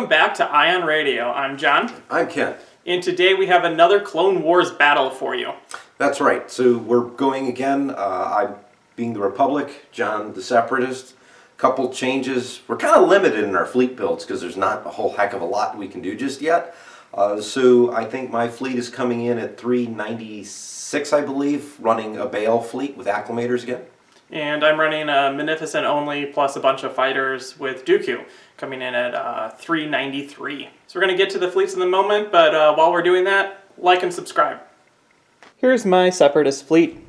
welcome back to Ion Radio. I'm John. I'm Ken. And today we have another Clone Wars battle for you. That's right. So we're going again. I'm being the Republic, John the Separatist. Couple changes. We're kind of limited in our fleet builds because there's not a whole heck of a lot we can do just yet. So I think my fleet is coming in at 396, I believe, running a Bail fleet with acclimators again. And I'm running a Munificent only plus a bunch of fighters with Dooku, coming in at 393. So we're going to get to the fleets in a moment, but while we're doing that, like and subscribe. Here's my Separatist fleet,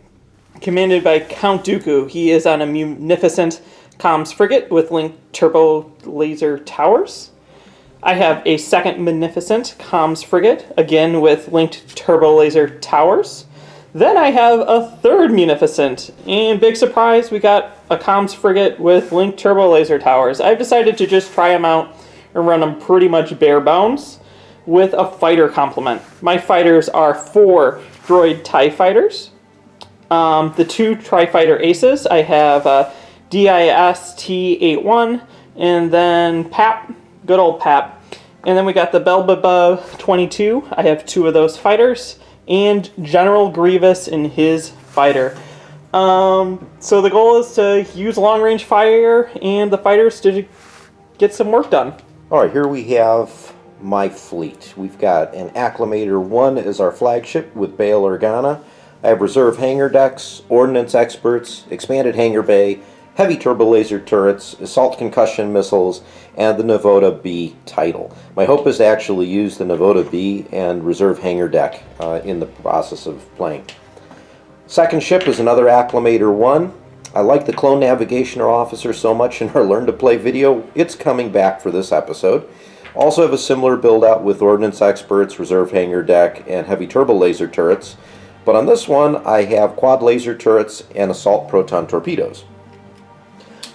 commanded by Count Dooku. He is on a Munificent comms frigate with linked turbo laser towers. I have a second Munificent comms frigate, again with linked turbo laser towers. Then I have a third Munificent, and big surprise, we got a comms frigate with linked turbo laser towers. I've decided to just try them out and run them pretty much bare bones with a fighter complement. My fighters are 4 droid TIE fighters. The 2 tri-fighter aces, I have DIS-T-81, and then PAP, good old PAP. And then we got the Bail 22, I have 2 of those fighters, and General Grievous in his fighter. So the goal is to use long-range fire and the fighters to get some work done. All right, here we have my fleet. We've got an Acclimator 1 as our flagship with Bail Organa. I have reserve hangar decks, ordnance experts, expanded hangar bay, heavy turbo laser turrets, assault concussion missiles, and the Navoda B title. My hope is to actually use the Navoda B and reserve hangar deck in the process of playing. Second ship is another Acclimator 1. I like the Clone Navigation Officer so much in our Learn to Play video, it's coming back for this episode. Also have a similar build out with ordnance experts, reserve hangar deck, and heavy turbo laser turrets. But on this one, I have quad laser turrets and assault proton torpedoes.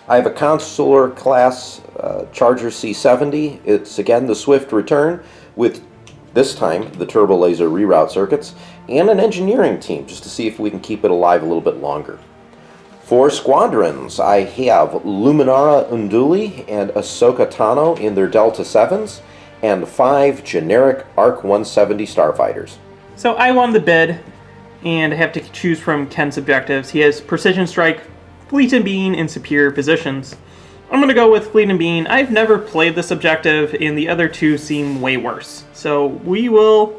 I have a Consular class Charger C-70. It's again the swift return with, this time, the turbo laser reroute circuits and an engineering team just to see if we can keep it alive a little bit longer. For squadrons, I have Luminara Unduli and Ahsoka Tano in their Delta 7s and 5 generic ARC 170 starfighters. So I won the bid and I have to choose from Ken's objectives. He has Precision Strike, Fleet and Bean in superior positions. I'm going to go with Fleet and Bean. I've never played this objective, and the other 2 seem way worse. So we will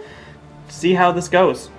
see how this goes.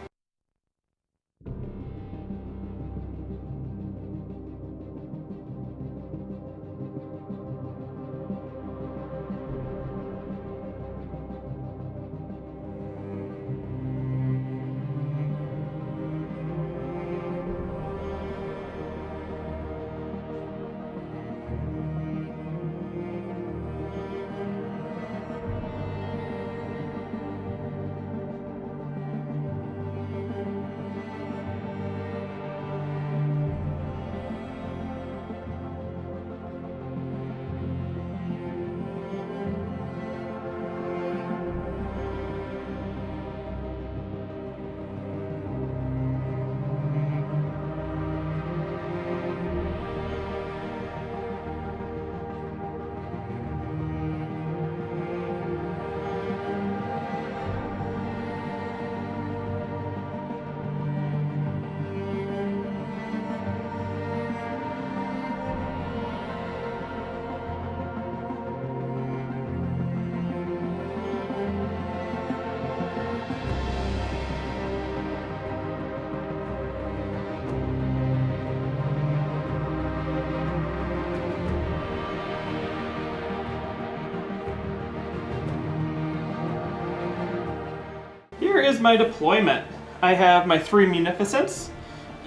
Here is my deployment. I have my 3 Munificents,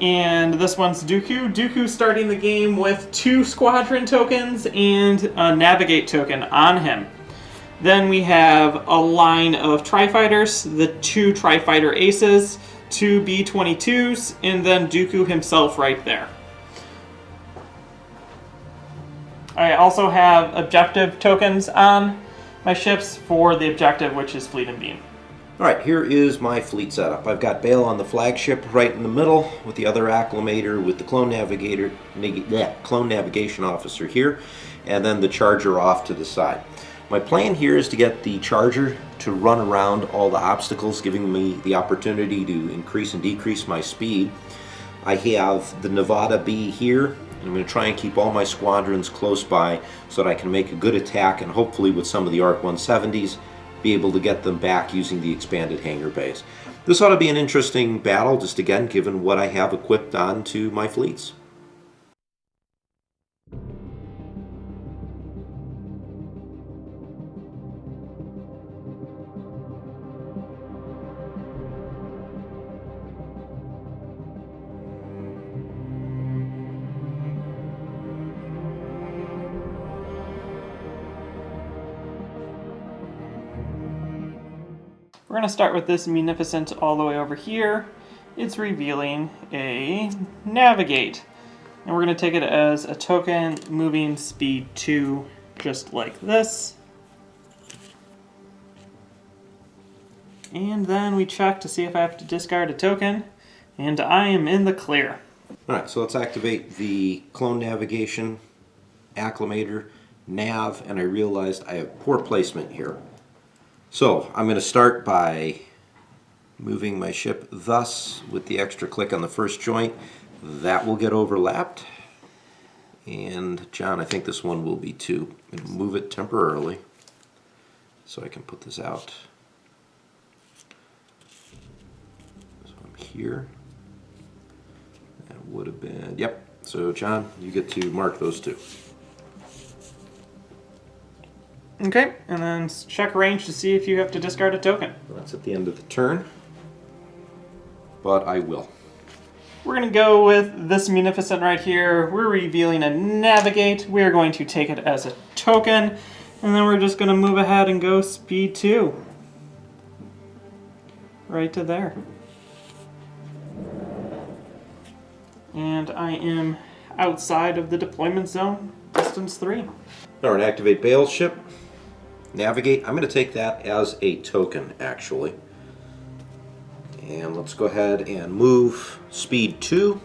and this one's Dooku. Dooku starting the game with 2 squadron tokens and a navigate token on him. Then we have a line of tri-fighters, the 2 tri-fighter aces, 2 B-22s, and then Dooku himself right there. I also have objective tokens on my ships for the objective, which is Fleet and Beam. Alright, here is my fleet setup. I've got Bail on the flagship right in the middle with the other acclimator with the Clone Navigation Officer here, and then the Charger off to the side. My plan here is to get the Charger to run around all the obstacles, giving me the opportunity to increase and decrease my speed. I have the Nevada B here, and I'm going to try and keep all my squadrons close by so that I can make a good attack, and hopefully with some of the ARC 170s be able to get them back using the expanded hangar bays. This ought to be an interesting battle, just again given what I have equipped onto my fleets. We're going to start with this Munificent all the way over here. It's revealing a Navigate. And we're going to take it as a token, moving speed 2, just like this. And then we check to see if I have to discard a token, and I am in the clear. Alright, so let's activate the clone navigation, acclimator, nav, and I realized I have poor placement here. So I'm going to start by moving my ship thus with the extra click on the first joint. That will get overlapped. And John, I think this one will be too. I'm going to move it temporarily so I can put this out. So I'm here. That would have been, yep. So John, you get to mark those two. Okay, and then check range to see if you have to discard a token. That's at the end of the turn, but I will. We're going to go with this Munificent right here. We're revealing a Navigate. We're going to take it as a token, and then we're just going to move ahead and go speed 2. Right to there. And I am outside of the deployment zone, distance 3. Now we're going to activate Bail's ship. Navigate. I'm going to take that as a token, actually. And let's go ahead and move speed 2.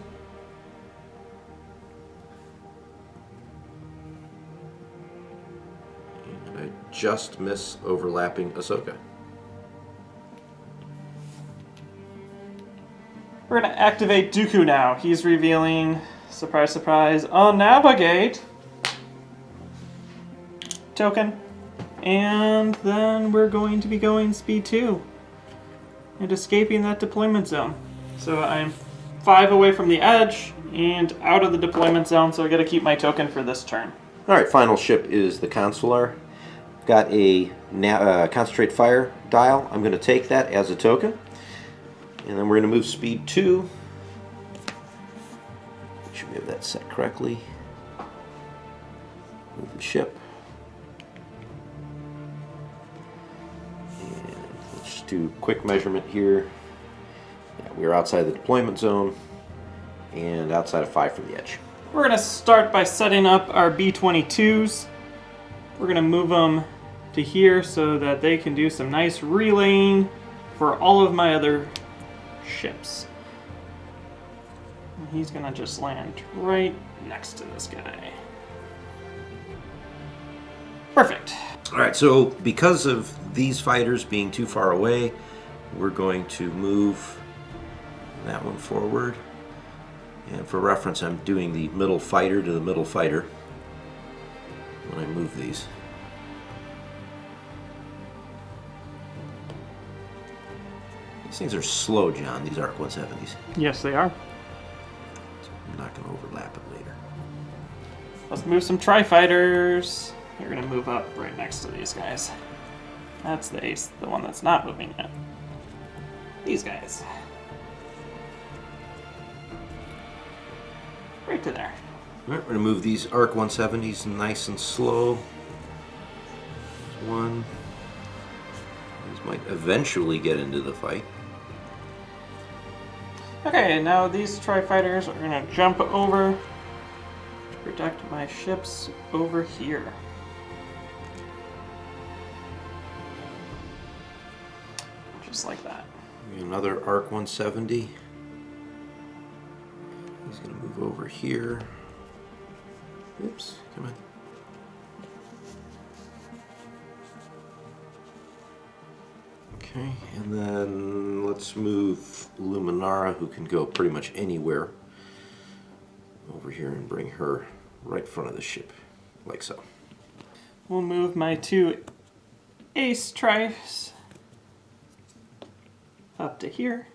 And I just miss overlapping Ahsoka. We're going to activate Dooku now. He's revealing, surprise, surprise, a Navigate token. And then we're going to be going speed 2 and escaping that deployment zone. So I'm 5 away from the edge and out of the deployment zone, so I gotta keep my token for this turn. Alright, final ship is the Consular. Got a concentrate fire dial. I'm going to take that as a token. And then we're going to move speed 2. Make sure we have that set correctly. Move the ship. Do quick measurement here. Yeah, we're outside the deployment zone and outside of 5 from the edge. We're going to start by setting up our B-22s. We're going to move them to here so that they can do some nice relaying for all of my other ships. And he's going to just land right next to this guy. Perfect. Alright, so because of these fighters being too far away, we're going to move that one forward. And for reference, I'm doing the middle fighter to the middle fighter when I move these. These things are slow, John, these ARC 170s. Yes, they are. So I'm not going to overlap it later. Let's move some Tri-Fighters. You're going to move up right next to these guys. That's the ace, the one that's not moving yet. These guys. Right to there. All right, we're going to move these ARC 170s nice and slow. There's one. These might eventually get into the fight. Okay, now these Tri-Fighters are going to jump over to protect my ships over here. Just like that. Another ARC 170. He's going to move over here. Oops, come on. Okay, and then let's move Luminara, who can go pretty much anywhere, over here and bring her right in front of the ship, like so. We'll move my 2 ace trifes up to here.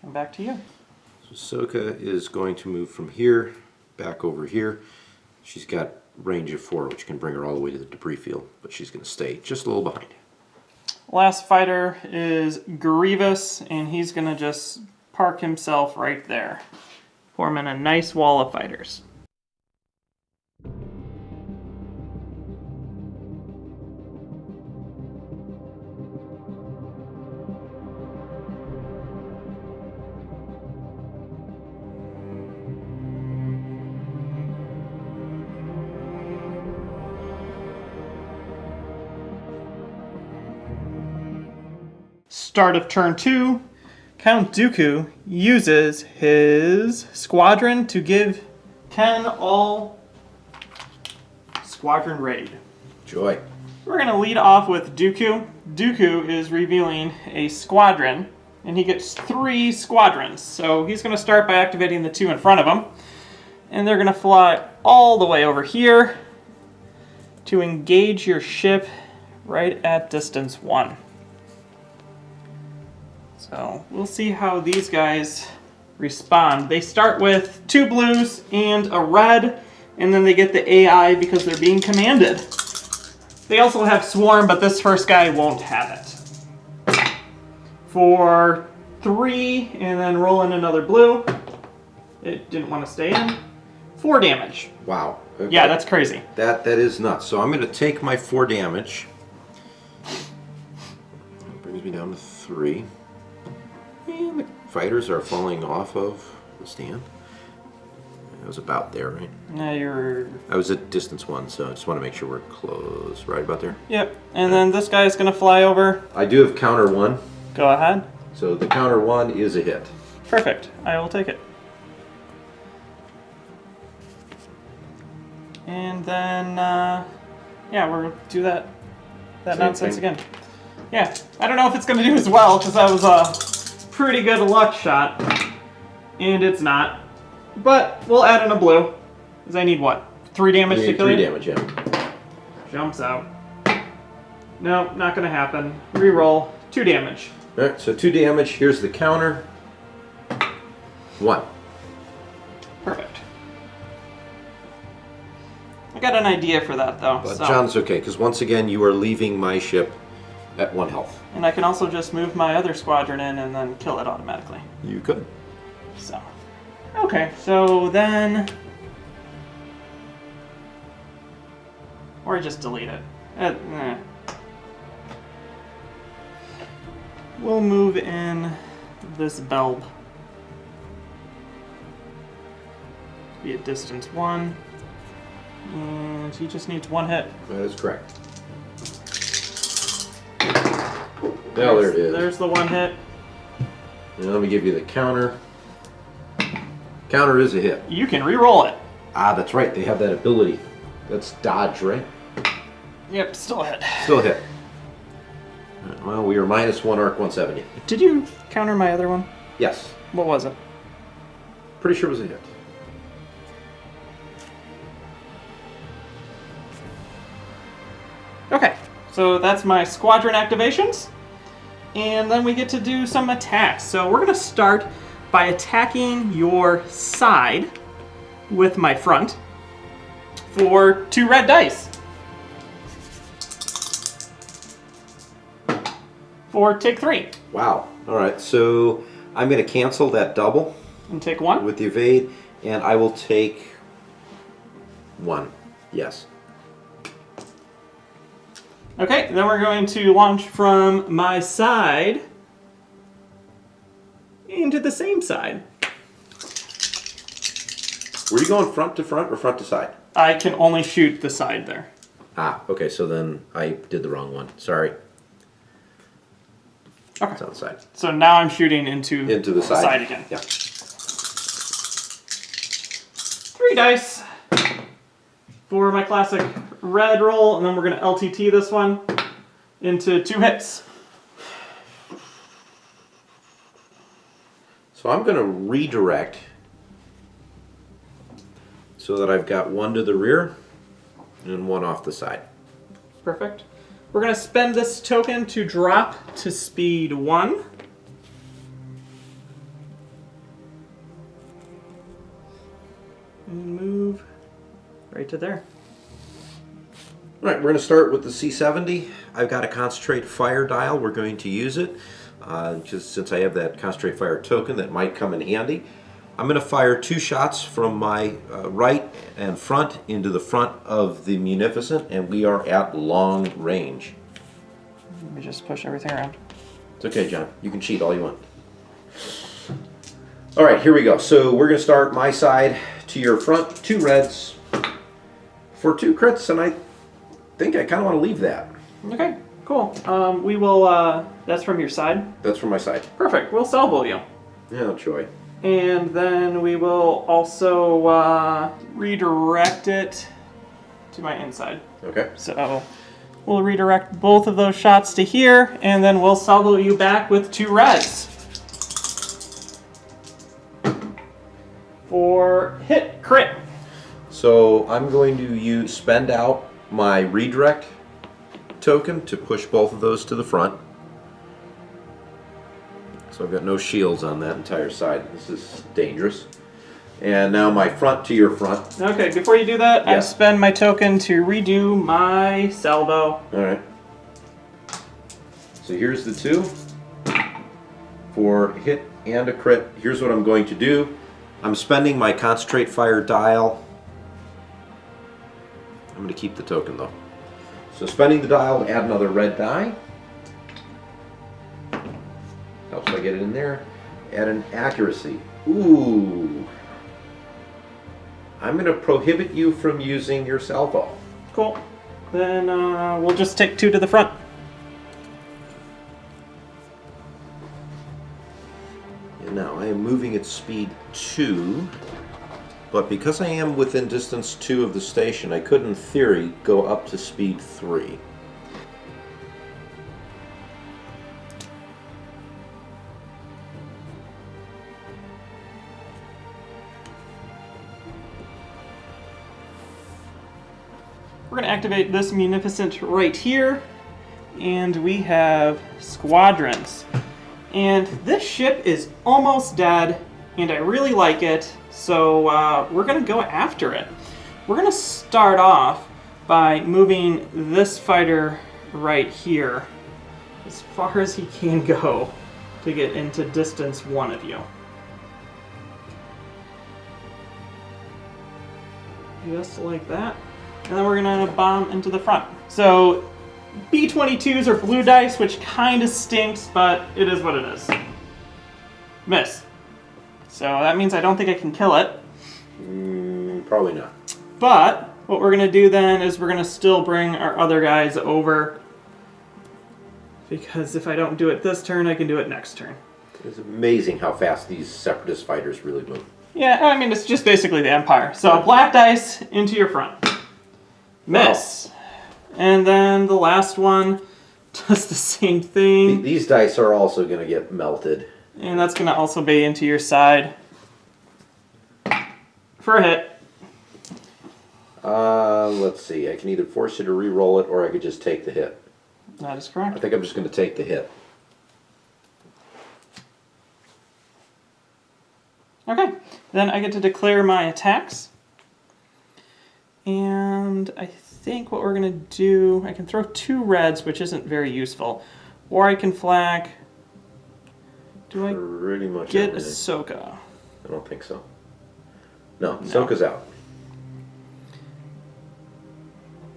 And back to you. So Ahsoka is going to move from here back over here. She's got range of 4, which can bring her all the way to the debris field, but she's going to stay just a little behind. Last fighter is Grievous, and he's going to just park himself right there, forming a nice wall of fighters. Start of turn 2, Count Dooku uses his squadron to give Ken all squadron raid. Joy. We're going to lead off with Dooku. Dooku is revealing a squadron, and he gets 3 squadrons. So he's going to start by activating the 2 in front of him, and they're going to fly all the way over here to engage your ship right at distance 1. So we'll see how these guys respond. They start with 2 blues and a red, and then they get the AI because they're being commanded. They also have swarm, but this first guy won't have it. For 3, and then roll in another blue. It didn't want to stay in. 4 damage. Wow. Okay. Yeah, that's crazy. That is nuts. So I'm going to take my 4 damage. That brings me down to 3. And the fighters are falling off of the stand. I was about there, right? Now you're... I was at distance 1, so I just want to make sure we're close. Right about there? Yep. And then this guy's going to fly over. I do have counter 1. Go ahead. So the counter 1 is a hit. Perfect. I will take it. And then, yeah, we'll do that Same nonsense thing. again. Yeah, I don't know if it's going to do as well, because that was a pretty good luck shot. And it's not. But we'll add in a blue, because I need what? 3 damage to kill 3 you? damage, yeah. Jumps out. No, not going to happen. Reroll. 2 damage. Alright, so 2 damage. Here's the counter. 1. Perfect. I got an idea for that, though. But so. John's okay, because once again, you are leaving my ship at 1 health. And I can also just move my other squadron in and then kill it automatically. You could. So. Okay, so then... Or just delete it. We'll move in this bulb. Be at distance 1. And he just needs 1 hit. That is correct. Now there it is. There's the 1 hit. And let me give you the counter. Counter is a hit. You can re-roll it. Ah, that's right. They have that ability. That's dodge, right? Yep, still a hit. Still a hit. Well, we are -1 arc 170. Did you counter my other one? Yes. What was it? Pretty sure it was a hit. Okay, so that's my squadron activations. And then we get to do some attacks. So we're going to start by attacking your side with my front for 2 red dice. For take 3. Wow. All right, so I'm going to cancel that double And take 1. with the evade, and I will take 1. Yes. Okay, then we're going to launch from my side into the same side. Were you going front to front or front to side? I can only shoot the side there. Ah, okay, so then I did the wrong one. Sorry. Okay. It's on the side. So now I'm shooting into Into the side. again. Yeah. 3 dice for my classic red roll, and then we're going to LTT this one. into 2 hits. So I'm going to redirect so that I've got 1 to the rear and 1 off the side. Perfect. We're going to spend this token to drop to speed 1. And move right to there. All right, we're going to start with the C-70. I've got a concentrate fire dial. We're going to use it. Just since I have that concentrate fire token, that might come in handy. I'm going to fire 2 shots from my right and front into the front of the Munificent, and we are at long range. Let me just push everything around. It's okay, John. You can cheat all you want. All right, here we go. So we're going to start my side to your front, 2 reds for 2 crits, and I think I kind of want to leave that. Okay, cool. We will, that's from your side? That's from my side. Perfect, we'll salvo you. Oh, joy. And then we will also redirect it to my inside. Okay. So we'll redirect both of those shots to here, and then we'll salvo you back with 2 reds. For hit crit. So I'm going to spend out my redirect token to push both of those to the front. So I've got no shields on that entire side. This is dangerous. And now my front to your front. Okay, before you do that, Yeah. I spend my token to redo my salvo. Alright. So here's the 2. For hit and a crit, here's what I'm going to do. I'm spending my concentrate fire dial. I'm going to keep the token though. So spending the dial, add another red die. Helps I get it in there. Add an accuracy. Ooh. I'm going to prohibit you from using your salvo. Cool. Then we'll just take 2 to the front. And now I am moving at speed 2. But because I am within distance 2 of the station, I could in theory go up to speed 3. We're going to activate this Munificent right here, and we have squadrons. And this ship is almost dead, and I really like it, so we're going to go after it. We're going to start off by moving this fighter right here as far as he can go to get into distance 1 of you. Just like that. And then we're going to bomb into the front. So B-22s are blue dice, which kind of stinks, but it is what it is. Miss. So that means I don't think I can kill it. Probably not. But what we're going to do then is we're going to still bring our other guys over. Because if I don't do it this turn, I can do it next turn. It's amazing how fast these Separatist fighters really move. Yeah, I mean, it's just basically the Empire. So black dice into your front. Miss. And then the last one does the same thing. These dice are also going to get melted. And that's going to also be into your side. For a hit. Let's see. I can either force you to re-roll it, or I could just take the hit. That is I correct. think I'm just going to take the hit. Okay. Then I get to declare my attacks. And I think what we're going to do, I can throw 2 reds, which isn't very useful. Or I can flag... Do I Pretty much get everything. Ahsoka? I don't think so. No, Ahsoka's out.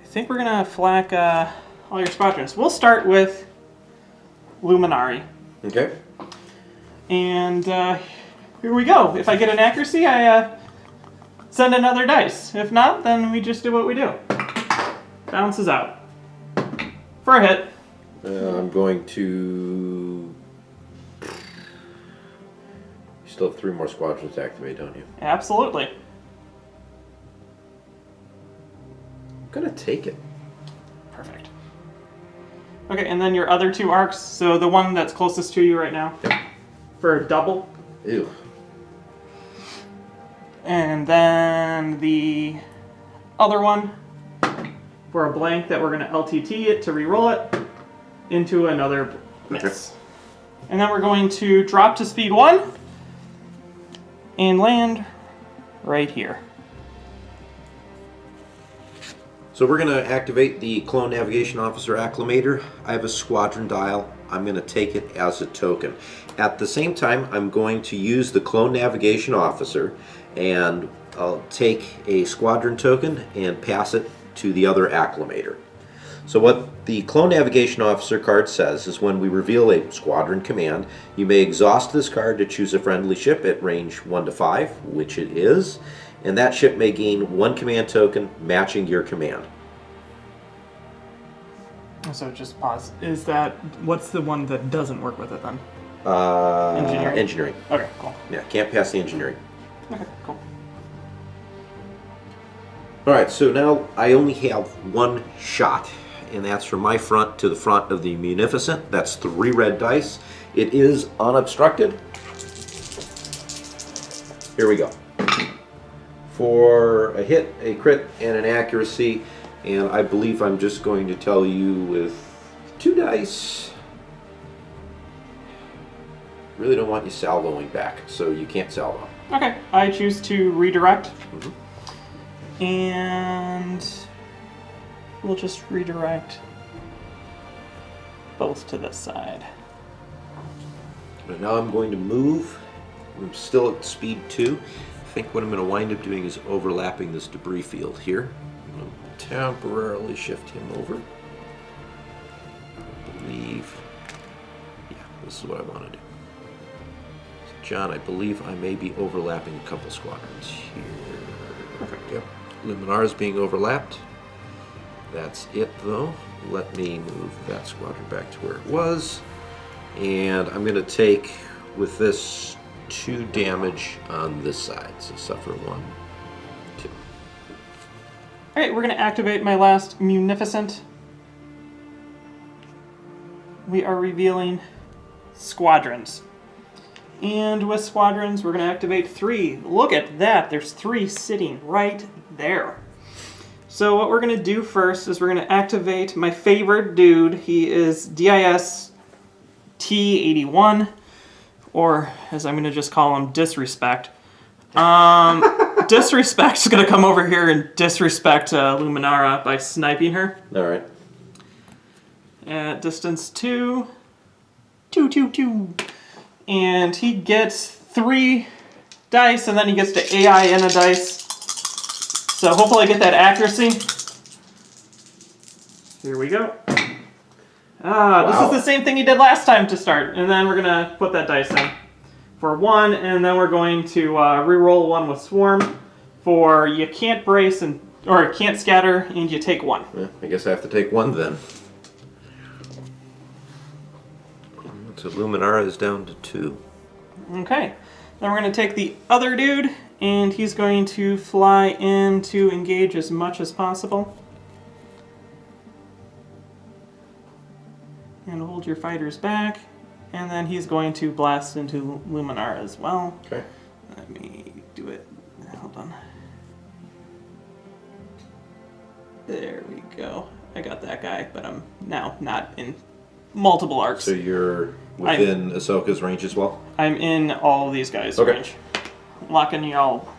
I think we're going to flak all your squadrons. We'll start with Luminara. Okay. And here we go. If I get an accuracy, I send another dice. If not, then we just do what we do. Bounces out. For a hit. I'm going to... You still have 3 more squadrons to activate, don't you? Absolutely. I'm going to take it. Perfect. Okay, and then your other 2 arcs. So the one that's closest to you right now. Yep. For a double. Ew. And then the other one for a blank that we're going to LTT it to reroll it into another miss. And then we're going to drop to speed 1 and land right here. So we're going to activate the Clone Navigation Officer Acclimator. I have a squadron dial. I'm going to take it as a token. At the same time, I'm going to use the Clone Navigation Officer, and I'll take a squadron token and pass it to the other Acclimator. So what the Clone Navigation Officer card says is when we reveal a squadron command, you may exhaust this card to choose a friendly ship at range 1 to 5, which it is, and that ship may gain 1 command token matching your command. So just pause. Is that, what's the one that doesn't work with it then? Engineering. Engineering. Okay, cool. Yeah, can't pass the engineering. Okay, cool. Alright, so now I only have 1 shot, and that's from my front to the front of the Munificent. That's 3 red dice. It is unobstructed. Here we go. For a hit, a crit, and an accuracy, and I believe I'm just going to tell you with 2 dice. Really don't want you salvoing back, so you can't salvo. Okay, I choose to redirect. And we'll just redirect both to this side. But now I'm going to move. I'm still at speed 2. I think what I'm going to wind up doing is overlapping this debris field here. I'm going to temporarily shift him over. I believe, yeah, this is what I want to do. So John, I believe I may be overlapping a couple squadrons here. Perfect. Yep. Luminara is being overlapped. That's it though. Let me move that squadron back to where it was. And I'm going to take, with this, 2 damage on this side. So suffer 1, 2. Alright, we're going to activate my last Munificent. We are revealing squadrons. And with squadrons, we're going to activate 3. Look at that. There's 3 sitting right there. So what we're going to do first is we're going to activate my favorite dude. He is DIS T81, or as I'm going to just call him, Disrespect. Disrespect's going to come over here and disrespect Luminara by sniping her. All right. At distance 2. 2, 2, 2. And he gets 3 dice, and then he gets to AI in a dice. So hopefully I get that accuracy. Here we go. Wow. This is the same thing he did last time to start. And then we're going to put that dice in for 1, and then we're going to re-roll 1 with Swarm for you can't brace, and or can't scatter, and you take 1. Yeah, I guess I have to take 1 then. So Luminara is down to 2. Okay. Then we're going to take the other dude, and he's going to fly in to engage as much as possible. And hold your fighters back. And then he's going to blast into Luminara as well. Okay. Let me do it. Hold on. There we go. I got that guy, but I'm now not in multiple arcs. So you're within Ahsoka's range as well? I'm in all of these guys' Okay. range. Locking y'all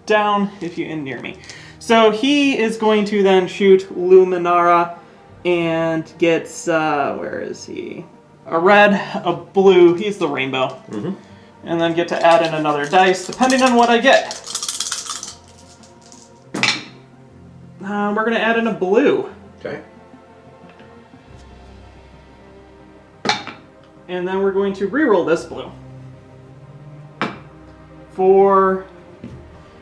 down if you end near me. So he is going to then shoot Luminara and gets, where is he? A red, a blue, he's the rainbow. Mm-hmm. And then get to add in another dice, depending on what I get. We're going to add in a blue. Okay. And then we're going to re-roll this blue. For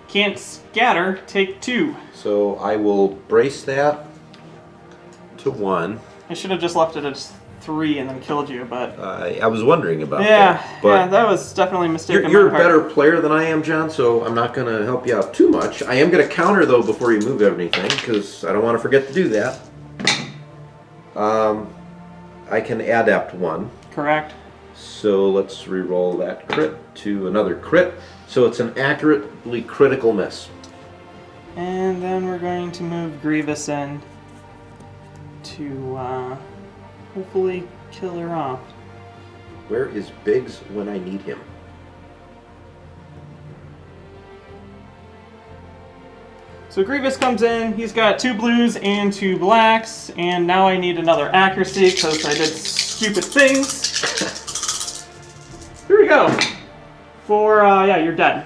can't scatter, take 2. So I will brace that to 1. I should have just left it at 3 and then killed you, but... I was wondering about that. Yeah, that was definitely a mistake on You're my a part. better player than I am, John, so I'm not going to help you out too much. I am going to counter, though, before you move anything, because I don't want to forget to do that. I can adept 1. Correct. So let's re-roll that crit to another crit. So it's an accurately critical miss. And then we're going to move Grievous in to hopefully kill her off. Where is Biggs when I need him? So Grievous comes in, he's got 2 blues and 2 blacks, and now I need another accuracy because I did stupid things. Here we go. Yeah, you're dead.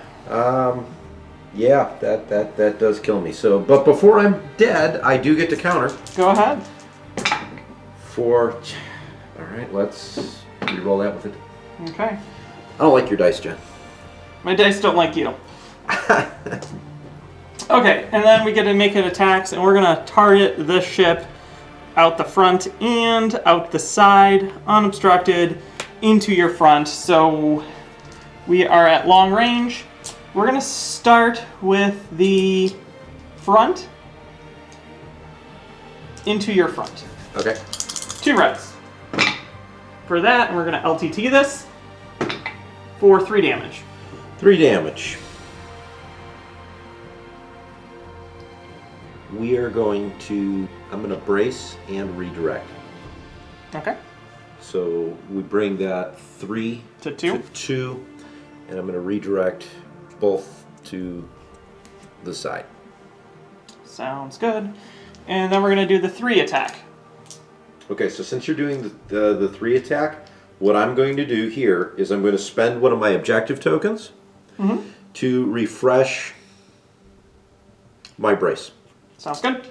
Yeah, that does kill me. So, but before I'm dead, I do get to counter. Go ahead. All right, let's re-roll that with it. Okay. I don't like your dice, Jen. My dice don't like you. Okay, and then we get to make it attacks, and we're going to target this ship out the front and out the side, unobstructed, into your front. So we are at long range. We're going to start with the front into your front. Okay. 2 reds. For that, we're going to LTT this for 3 damage. 3 damage. We are going to, I'm going to brace and redirect. Okay. So we bring that 3 To 2. to 2, and I'm going to redirect both to the side. Sounds good. And then we're going to do the 3 attack. Okay, so since you're doing the 3 attack, what I'm going to do here is I'm going to spend one of my objective tokens to refresh my brace. Sounds good.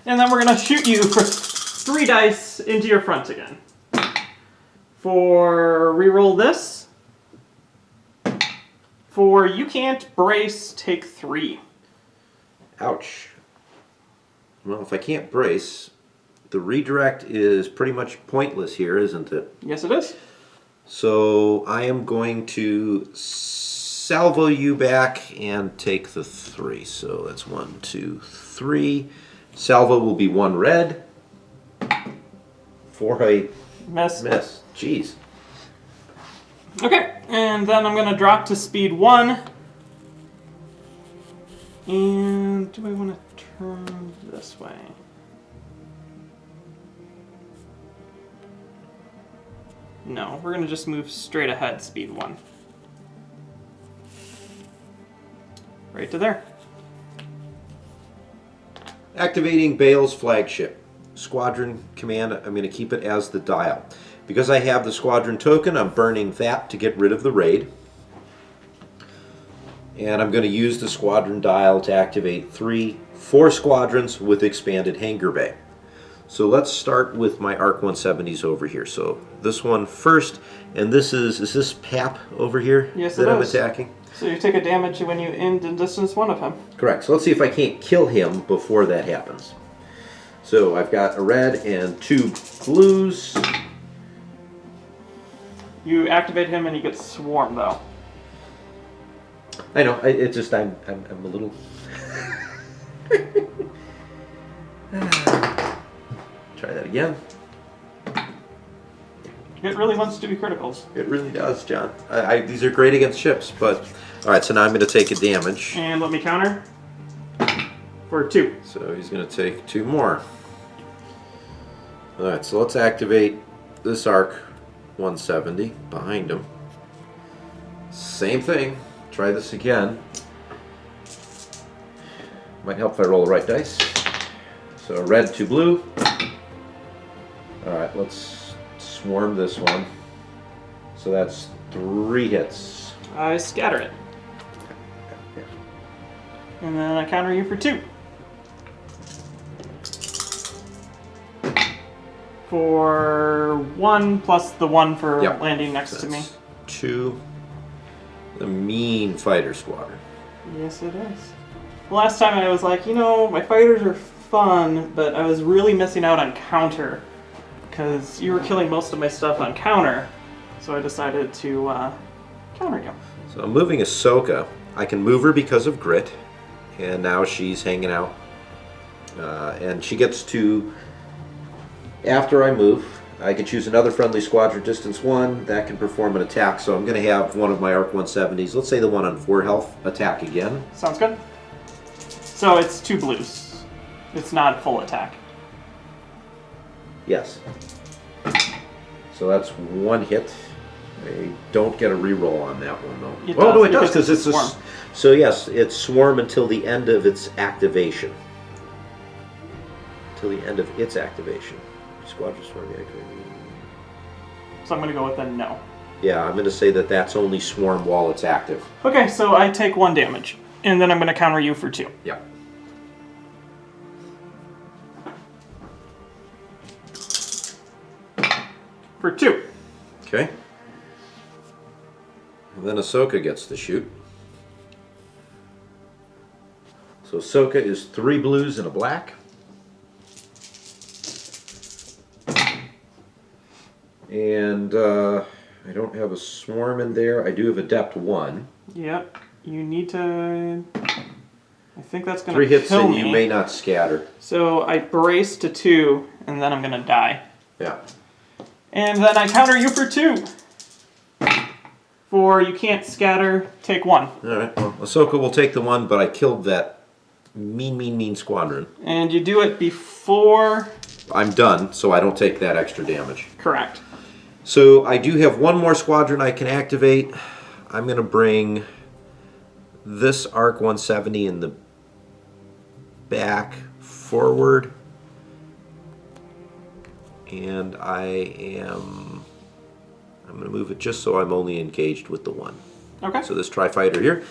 And then we're going to shoot you for 3 dice into your front again. For reroll this. For you can't brace, take 3. Ouch. Well, if I can't brace, the redirect is pretty much pointless here, isn't it? Yes, it is. So I am going to salvo you back and take the 3. So that's 1, 2, 3. Salvo will be 1 red for a Miss. Jeez. Okay, and then I'm going to drop to speed 1. And do I want to turn this way? No, we're going to just move straight ahead, speed 1. Right to there. Activating Bail's flagship. Squadron command, I'm going to keep it as the dial. Because I have the squadron token, I'm burning that to get rid of the raid. And I'm going to use the squadron dial to activate 4 squadrons with expanded hangar bay. So let's start with my ARC 170s over here. So this one first, and is this PAP over here? Yes, that it I'm is. attacking? So you take a damage when you end and distance 1 of him. Correct. So let's see if I can't kill him before that happens. So I've got a red and 2 blues. You activate him and he gets swarmed, though. I know. It's just I'm a little. Try that again. It really wants to be criticals. It really does, John. These are great against ships, but all right. So now I'm going to take a damage. And let me counter for 2. So he's going to take 2 more. All right. So let's activate this ARC 170 behind him. Same thing. Try this again. Might help if I roll the right dice. So red, 2 blue. Alright, let's swarm this one. So that's 3 hits. I scatter it. And then I counter you for 2. For 1 plus the 1 for Yep. landing next to me. That's 2. The mean fighter squadron. Yes, it is. Last time I was like, my fighters are fun, but I was really missing out on counter. Because you were killing most of my stuff on counter. So I decided to counter you. So I'm moving Ahsoka. I can move her because of grit. And now she's hanging out. And she gets to, after I move, I can choose another friendly squadron, distance 1, that can perform an attack. So I'm going to have one of my ARC 170s, let's say the one on 4 health, attack again. Sounds good. So it's 2 blues. It's not full attack. Yes. So that's 1 hit. I don't get a reroll on that one, though. It Oh, does, no, it does, because because it's it's a a... swarm. So yes, it's swarm until the end of its activation. Till the end of its activation. Squadron swarm activation. So I'm going to go with a no. Yeah, I'm going to say that that's only swarm while it's active. Okay, so I take 1 damage. And then I'm going to counter you for 2. Yeah. For 2. Okay. And then Ahsoka gets to shoot. So Ahsoka is 3 blues and a black. And I don't have a swarm in there. I do have adept 1. Yep. You need to... I think that's going 3 to hits kill and me. you may not scatter. So I brace to 2, and then I'm going to die. Yeah. And then I counter you for 2. For you can't scatter, take 1. Alright, well, Ahsoka will take the 1, but I killed that mean squadron. And you do it before... I'm done, so I don't take that extra damage. Correct. So I do have 1 more squadron I can activate. I'm going to bring this ARC 170 in the back forward. And I'm going to move it just so I'm only engaged with the 1. Okay. So this tri-fighter here.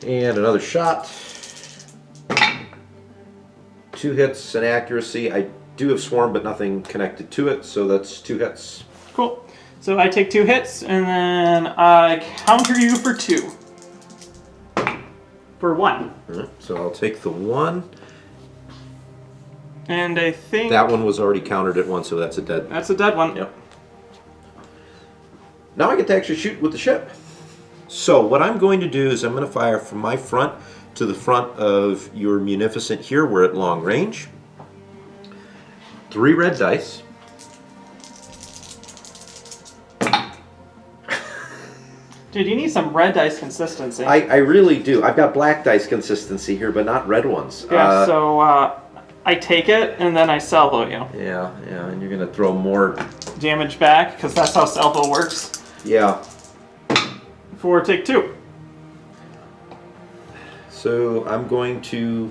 And another shot. 2 hits and accuracy. I do have swarm, but nothing connected to it, so that's 2 hits. Cool. So I take 2 hits, and then I counter you for 2. For 1. Alright, so I'll take the 1. And I think... That one was already countered at 1, so that's a dead. That's a dead one. Yep. Now I get to actually shoot with the ship. So what I'm going to do is I'm going to fire from my front to the front of your Munificent here. We're at long range. 3 red dice. Dude, you need some red dice consistency. I really do. I've got black dice consistency here, but not red ones. Yeah, so I take it, and then I salvo you. Yeah, and you're going to throw more. Damage back, because that's how salvo works. Yeah. For take 2. So I'm going to...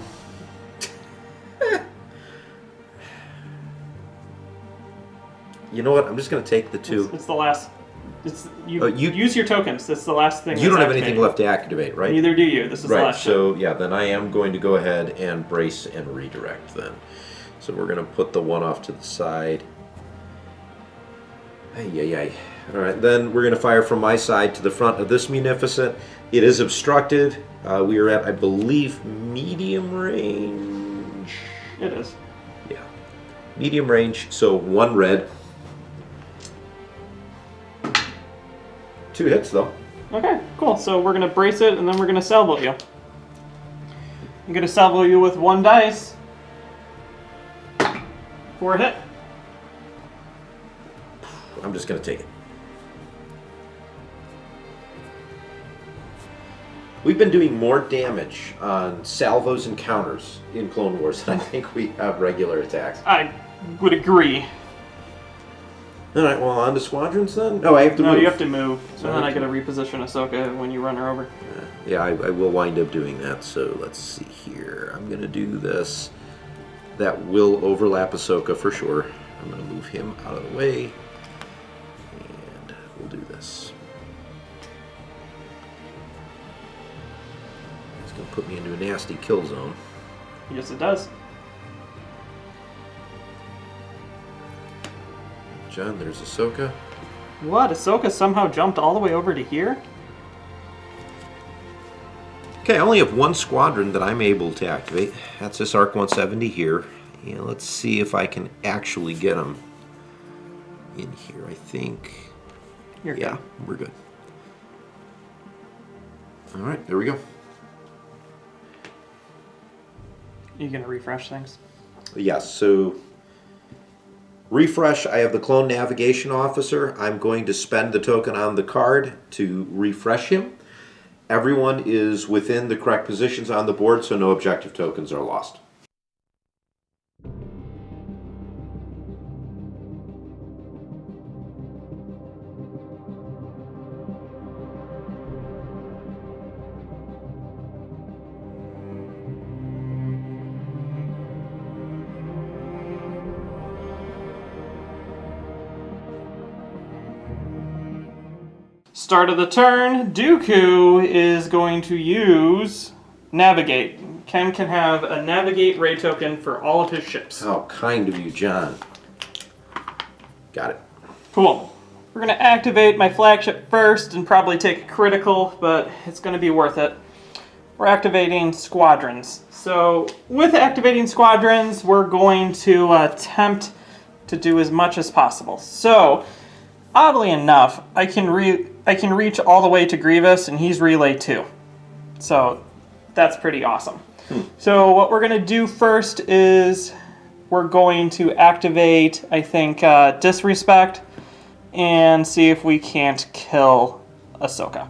You know what? I'm just going to take the 2. It's the last... You use your tokens. That's the last thing. You don't have anything activated. left to activate, right? Neither do you. This is the Right, last so yeah, then I am going to go ahead and brace and redirect then. So we're going to put the 1 off to the side. Ay. Alright, then we're going to fire from my side to the front of this Munificent. It is obstructed. We are at, I believe, medium range. It is. Yeah. Medium range, so 1 red. 2 hits, though. Okay, cool. So we're going to brace it, and then we're going to salvo you. I'm going to salvo you with 1 dice. For a hit. I'm just going to take it. We've been doing more damage on salvos and counters in Clone Wars than I think we have regular attacks. I would agree. Alright, well, on to squadrons then? No, I have to move. No, you have to move. So then Okay. I get to reposition Ahsoka when you run her over. Yeah, I will wind up doing that, so let's see here. I'm going to do this. That will overlap Ahsoka for sure. I'm going to move him out of the way. And we'll do this. It's going to put me into a nasty kill zone. Yes, it does. John, there's Ahsoka. What? Ahsoka somehow jumped all the way over to here? Okay, I only have 1 squadron that I'm able to activate. That's this ARC 170 here. And let's see if I can actually get them in here. I think... You're Yeah, good. we're good. Alright, there we go. You gonna refresh things? Yes, so Refresh, I have the Clone Navigation Officer. I'm going to spend the token on the card to refresh him. Everyone is within the correct positions on the board, so no objective tokens are lost. Start of the turn, Dooku is going to use Navigate. Ken can have a Navigate Ray token for all of his ships. How kind of you, John. Got it. Cool. We're going to activate my flagship first and probably take a critical, but it's going to be worth it. We're activating squadrons. So with activating squadrons, we're going to attempt to do as much as possible. So oddly enough, I can reach all the way to Grievous, and he's relay 2. So that's pretty awesome. So what we're going to do first is we're going to activate, I think, Disrespect, and see if we can't kill Ahsoka.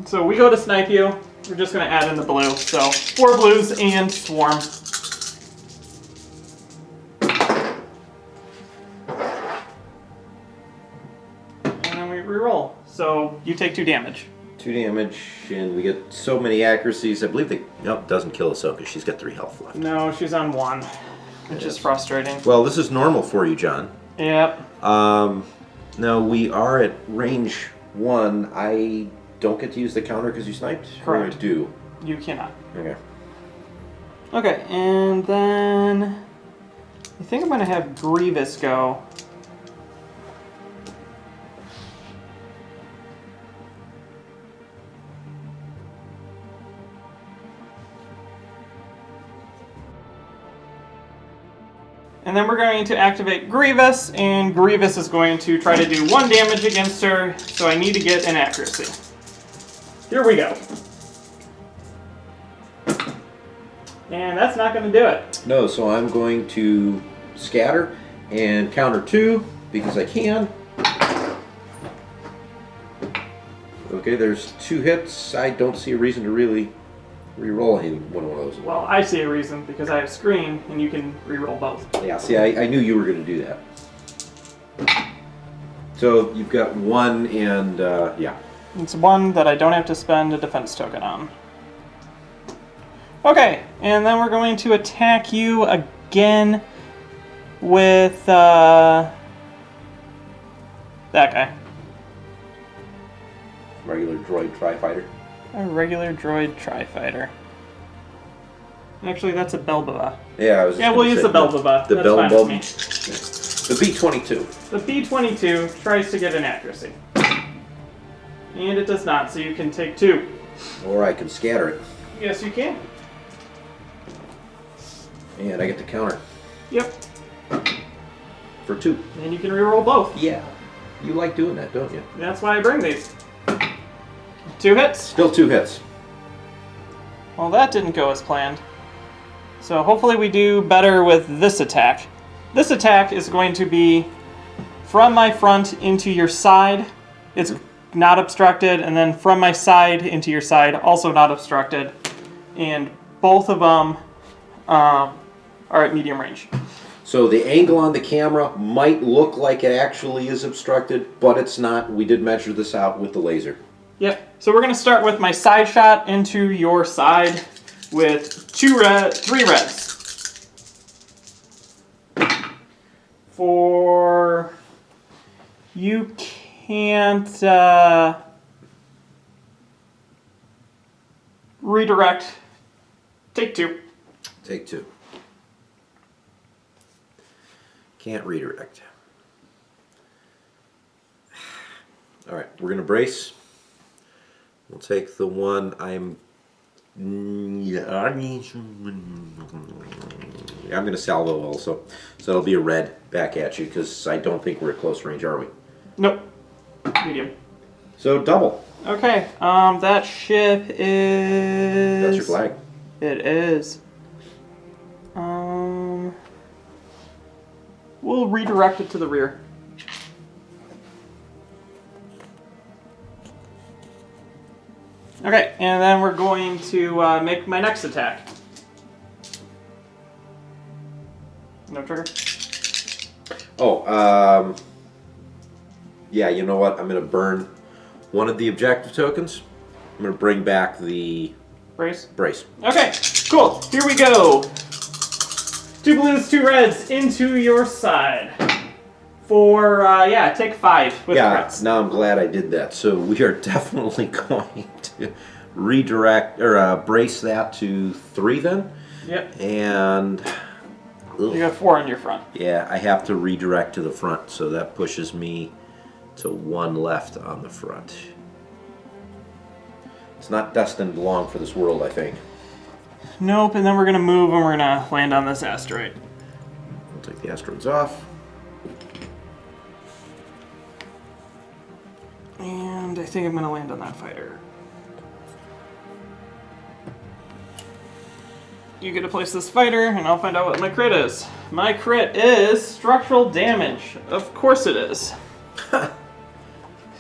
So we go to snipe you. We're just going to add in the blue. So 4 blues and Swarm. Reroll. So you take 2 damage. 2 damage, and we get so many accuracies. I believe nope, doesn't kill Ahsoka. She's got 3 health left. No, she's on 1, which is frustrating. Well, this is normal for you, John. Yep. No, we are at range 1. I don't get to use the counter because you sniped? Correct. Or I do? You cannot. Okay. Okay, and then I think I'm going to have Grievous go. And then we're going to activate Grievous, and Grievous is going to try to do 1 damage against her, so I need to get an accuracy. Here we go. And that's not going to do it. No, so I'm going to scatter and counter 2 because I can. Okay, there's 2 hits. I don't see a reason to really re-roll one of those. Well, I see a reason, because I have screen, and you can re-roll both. Yeah, see, I knew you were going to do that. So you've got 1 and, yeah. It's 1 that I don't have to spend a defense token on. Okay, and then we're going to attack you again with that guy. Regular droid tri-fighter. A regular droid tri-fighter. Actually, that's a Belbaba. Yeah, I was. Yeah, we'll use the Belbaba. The That's fine Belbaba. with The B-22. me. The B-22 tries to get an accuracy. And it does not, so you can take 2. Or I can scatter it. Yes, you can. And I get the counter. Yep. For 2. And you can reroll both. Yeah. You like doing that, don't you? That's why I bring these. 2 hits. Still 2 hits. Well, that didn't go as planned. So hopefully we do better with this attack. This attack is going to be from my front into your side. It's not obstructed, and then from my side into your side, also not obstructed. And both of them are at medium range. So the angle on the camera might look like it actually is obstructed, but it's not. We did measure this out with the laser. Yep. So we're going to start with my side shot into your side with 3 reds. For you can't redirect. Take 2. Take 2. Can't redirect. All right, we're going to brace. We'll take the one I'm going to salvo also. So it'll be a red back at you because I don't think we're at close range, are we? Nope. Medium. So double. Okay. That ship is... That's your flag. It is. We'll redirect it to the rear. Okay, and then we're going to make my next attack. No trigger? Oh, yeah, you know what? I'm going to burn one of the objective tokens. I'm going to bring back the Brace? brace. Okay, cool. Here we go. 2 blues, 2 reds into your side. For, yeah, take 5 with crits. Now I'm glad I did that. So we are definitely going to redirect, or brace that to 3 then. Yep. And... You got 4 on your front. Yeah, I have to redirect to the front, so that pushes me to 1 left on the front. It's not destined long for this world, I think. Nope, and then we're going to move and we're going to land on this asteroid. I'll take the asteroids off. And I think I'm going to land on that fighter. You get to place this fighter, and I'll find out what my crit is. My crit is structural damage. Of course it is.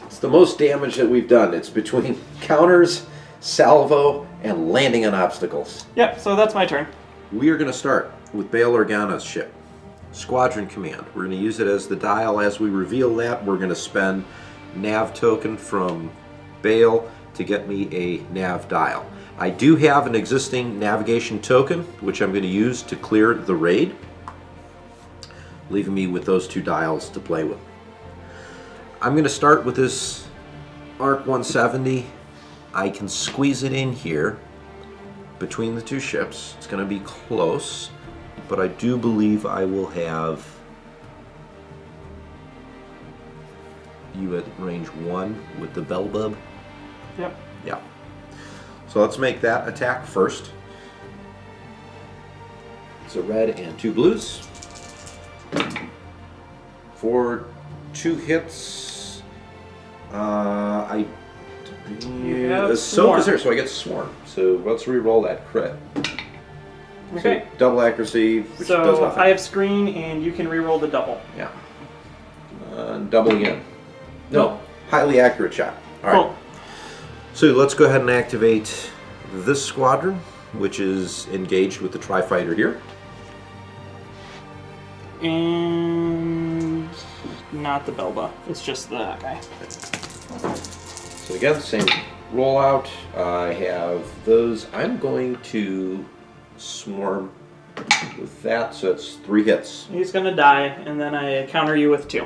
It's the most damage that we've done. It's between counters, salvo, and landing on obstacles. Yep, so that's my turn. We are going to start with Bail Organa's ship, Squadron Command. We're going to use it as the dial. As we reveal that, we're going to spend nav token from Bail to get me a nav dial. I do have an existing navigation token, which I'm going to use to clear the raid, leaving me with those 2 dials to play with. I'm going to start with this ARC 170. I can squeeze it in here between the 2 ships. It's going to be close, but I do believe I will have you at range 1 with the bell bub. Yep. Yeah. So let's make that attack first. It's a red and 2 blues. For 2 hits, You have Ahsoka's swarm. here, so I get swarm. So let's re-roll that crit. Okay. So double accuracy, which does So nothing. I have screen, and you can re-roll the double. Yeah. Double again. No, highly accurate shot. All right. Cool. So let's go ahead and activate this squadron, which is engaged with the Tri-Fighter here. And not the Belba. It's just that guy. So again, same rollout. I have those. I'm going to swarm with that, so it's 3 hits. He's gonna die, and then I counter you with 2.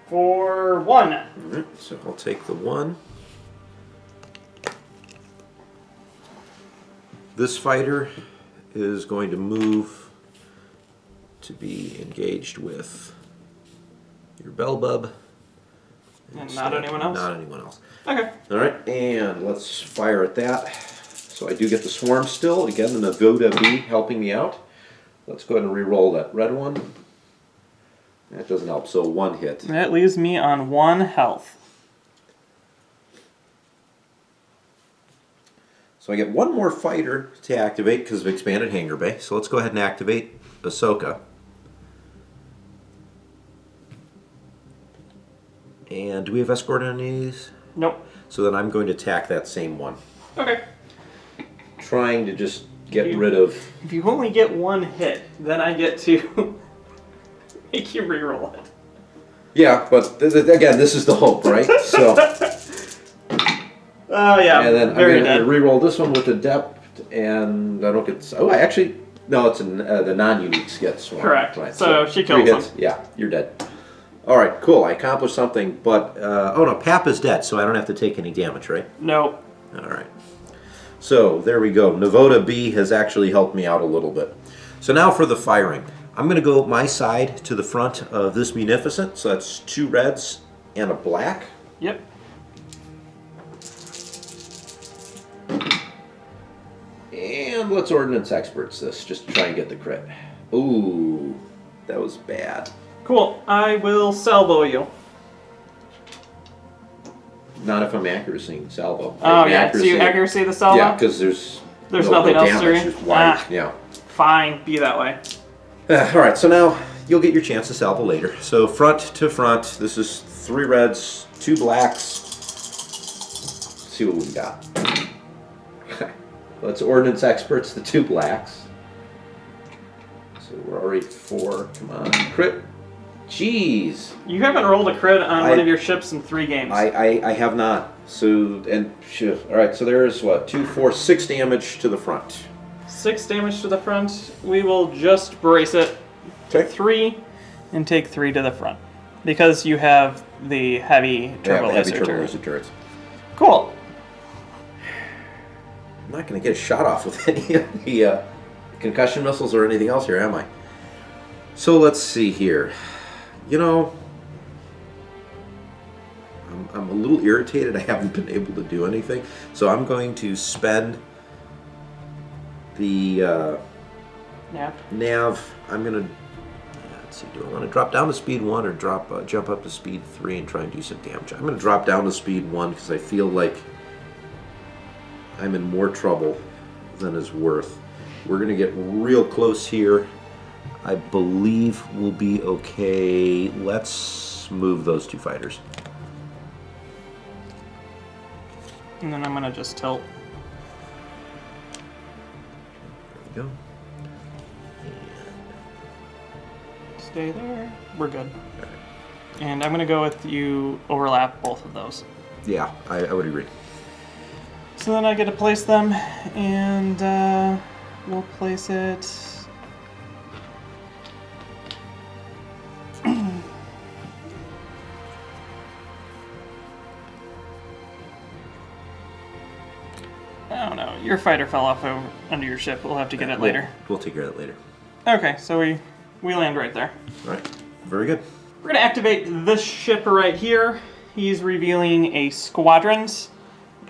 For 1. Alright, so I'll take the 1. This fighter is going to move to be engaged with your bell bub. And not anyone else? Not anyone else. Okay. Alright, and let's fire at that. So I do get the swarm still. Again, the Navoda B helping me out. Let's go ahead and re-roll that red one. That doesn't help, so 1 hit. That leaves me on 1 health. So I get 1 more fighter to activate because of expanded hangar bay. So let's go ahead and activate Ahsoka. And do we have escort on these? Nope. So then I'm going to attack that same one. Okay. Trying to just get rid of... If you only get 1 hit, then I get to make you reroll it. Yeah, but again, this is the hope, right? So... Oh, yeah. And then I'm very going to dead. re-roll this one with Adept, and I don't get... Oh, I actually... No, it's the non-uniques get swarmed. Correct. Right, So she 3 kills hits. him. Yeah, you're dead. All right, cool. I accomplished something, but... oh, no, Pap is dead, so I don't have to take any damage, right? Nope. All right. So, there we go. Navoda B has actually helped me out a little bit. So now for the firing. I'm going to go my side to the front of this Munificent, so that's 2 reds and a black. Yep. And let's Ordnance Experts this, just to try and get the crit. Ooh, that was bad. Cool. I will salvo you. Not if I'm accuracy salvo. Oh, yeah. So you accuracy the salvo? Yeah, because there's There's nothing else to damage, do? just wide. Ah. Yeah. Fine, be that way. All right, so now you'll get your chance to salvo later. So front to front, this is 3 reds, 2 blacks. Let's see what we got. Let's ordnance experts, the 2 blacks. So we're already at 4. Come on, crit. Jeez. You haven't rolled a crit on one of your ships in 3 games. I have not. So, and all right, so there's what, 2, 4, 6 damage to the front. 6 damage to the front. We will just brace it. Okay. 3 and take 3 to the front because you have the heavy turbo laser turrets. Cool. I'm not going to get a shot off with any of the concussion missiles or anything else here, am I? So let's see here. You know, I'm a little irritated I haven't been able to do anything. So I'm going to spend the nav. I'm going to, let's see, do I want to drop down to speed 1 or jump up to speed 3 and try and do some damage? I'm going to drop down to speed 1 because I feel like I'm in more trouble than is worth. We're going to get real close here. I believe we'll be okay. Let's move those 2 fighters. And then I'm going to just tilt. There we go. Stay there. We're good. And I'm going to go with you overlap both of those. Yeah, I would agree. So then I get to place them, and we'll place it. I don't know. Your fighter fell off under your ship. We'll have to get it later. We'll take care of that later. Okay, so we land right there. All right. Very good. We're going to activate this ship right here. He's revealing a squadrons,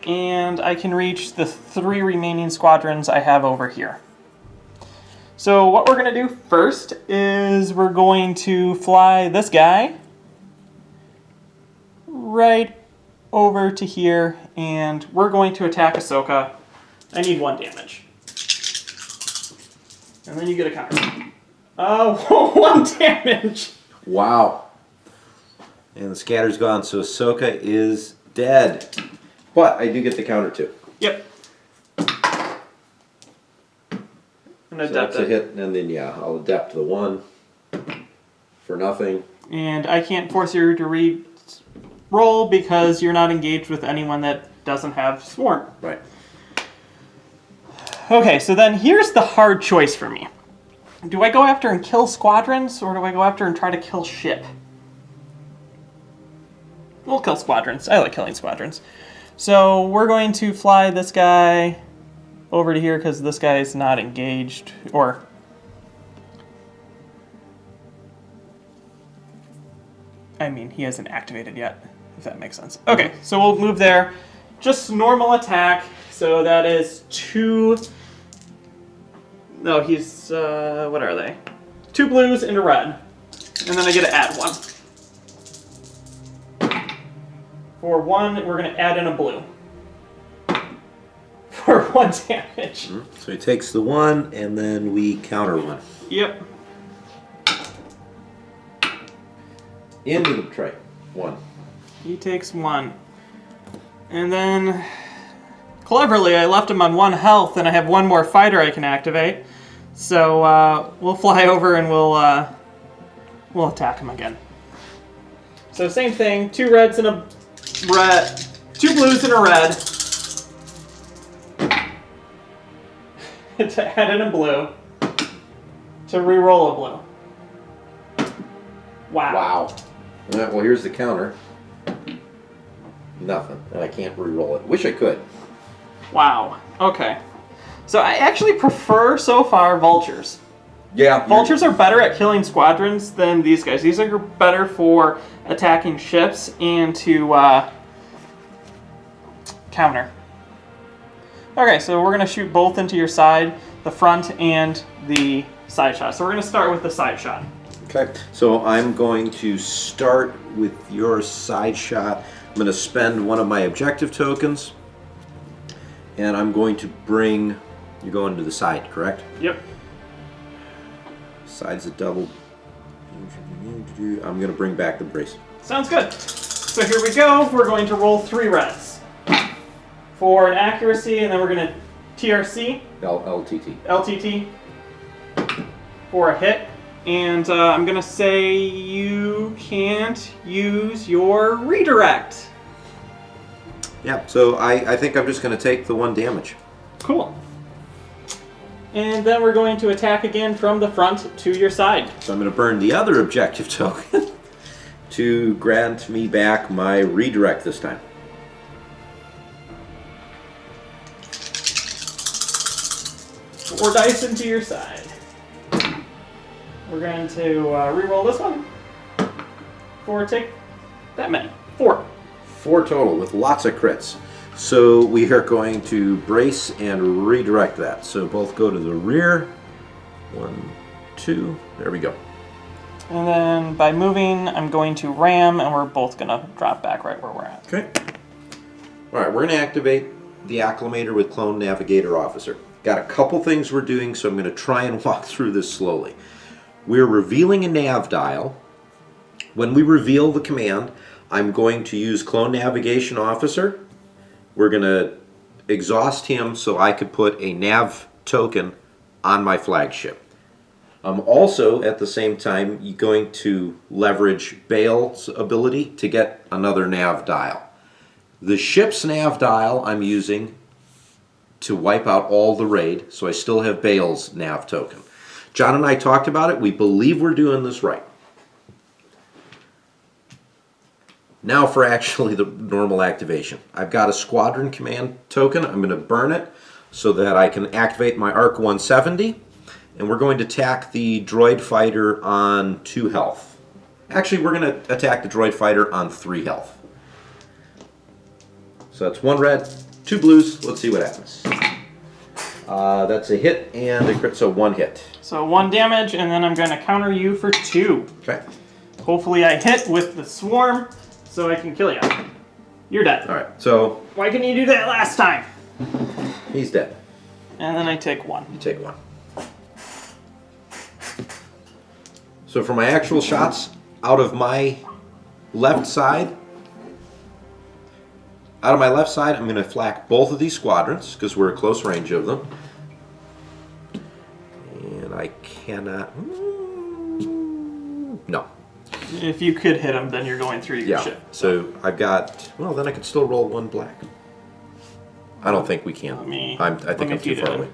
and I can reach the 3 remaining squadrons I have over here. So what we're going to do first is we're going to fly this guy right over to here, and we're going to attack Ahsoka. I need 1 damage. And then you get a counter. Oh, 1 damage! Wow. And the scatter's gone, so Ahsoka is dead. But I do get the counter too. Yep. And So that's a hit, and then yeah, I'll adept the 1 for nothing. And I can't force you to re-roll because you're not engaged with anyone that doesn't have swarm. Right. Okay, so then here's the hard choice for me. Do I go after and kill squadrons, or do I go after and try to kill ship? We'll kill squadrons. I like killing squadrons. So we're going to fly this guy over to here because this guy is not engaged, or... I mean, he hasn't activated yet, if that makes sense. Okay, so we'll move there. Just normal attack. So that is 2... No, he's... what are they? 2 blues and a red. And then I get to add 1. For 1, we're going to add in a blue. For 1 damage. So he takes the 1, and then we counter 1. Yep. Into the tray. 1. He takes 1. And then, cleverly, I left him on 1 health, and I have 1 more fighter I can activate. So we'll fly over and we'll attack him again. So same thing, 2 reds and a red, 2 blues and a red. To add in a blue. To re-roll a blue. Wow. Well, here's the counter. Nothing. And I can't re-roll it. Wish I could. Wow. Okay. So I actually prefer, so far, vultures. Yeah. Vultures are better at killing squadrons than these guys. These are better for attacking ships and to counter. Okay, so we're going to shoot both into your side, the front and the side shot. So we're going to start with the side shot. Okay, so I'm going to start with your side shot. I'm going to spend 1 of my objective tokens, and I'm going to bring... You're going to the side, correct? Yep. Sides a double. I'm going to bring back the brace. Sounds good. So here we go. We're going to roll 3 reds for an accuracy, and then we're going to TRC, LTT for a hit. And I'm going to say you can't use your redirect. Yeah, so I think I'm just going to take the 1 damage. Cool. And then we're going to attack again from the front to your side. So I'm going to burn the other objective token to grant me back my redirect this time. Four dice into your side. We're going to re-roll this one. 4, take that many. 4. 4 total with lots of crits. So we are going to brace and redirect that. So both go to the rear. 1, 2. There we go. And then by moving, I'm going to ram, and we're both going to drop back right where we're at. Okay. All right, we're going to activate the Acclimator with Clone Navigator Officer. Got a couple things we're doing, so I'm going to try and walk through this slowly. We're revealing a nav dial. When we reveal the command, I'm going to use Clone Navigation Officer. We're going to exhaust him so I could put a nav token on my flagship. I'm also, at the same time, going to leverage Bail's ability to get another nav dial. The ship's nav dial I'm using to wipe out all the raid, so I still have Bail's nav token. John and I talked about it. We believe we're doing this right. Now for actually the normal activation. I've got a squadron command token. I'm going to burn it so that I can activate my ARC 170. And we're going to attack the droid fighter on 2 health. Actually, we're going to attack the droid fighter on 3 health. So that's 1 red, 2 blues. Let's see what happens. That's a hit and a crit, so 1 hit. So 1 damage, and then I'm going to counter you for 2. Okay. Hopefully I hit with the swarm, so I can kill you. You're dead. All right, so Why couldn't you do that last time? he's dead. And then I take 1. You take 1. So for my actual shots, out of my left side, I'm going to flak both of these squadrons because we're at close range of them. And I cannot... No. If you could hit him, then you're going through your ship. So I've got... Well, then I could still roll 1 black. I don't think we can. I think I'm too far away.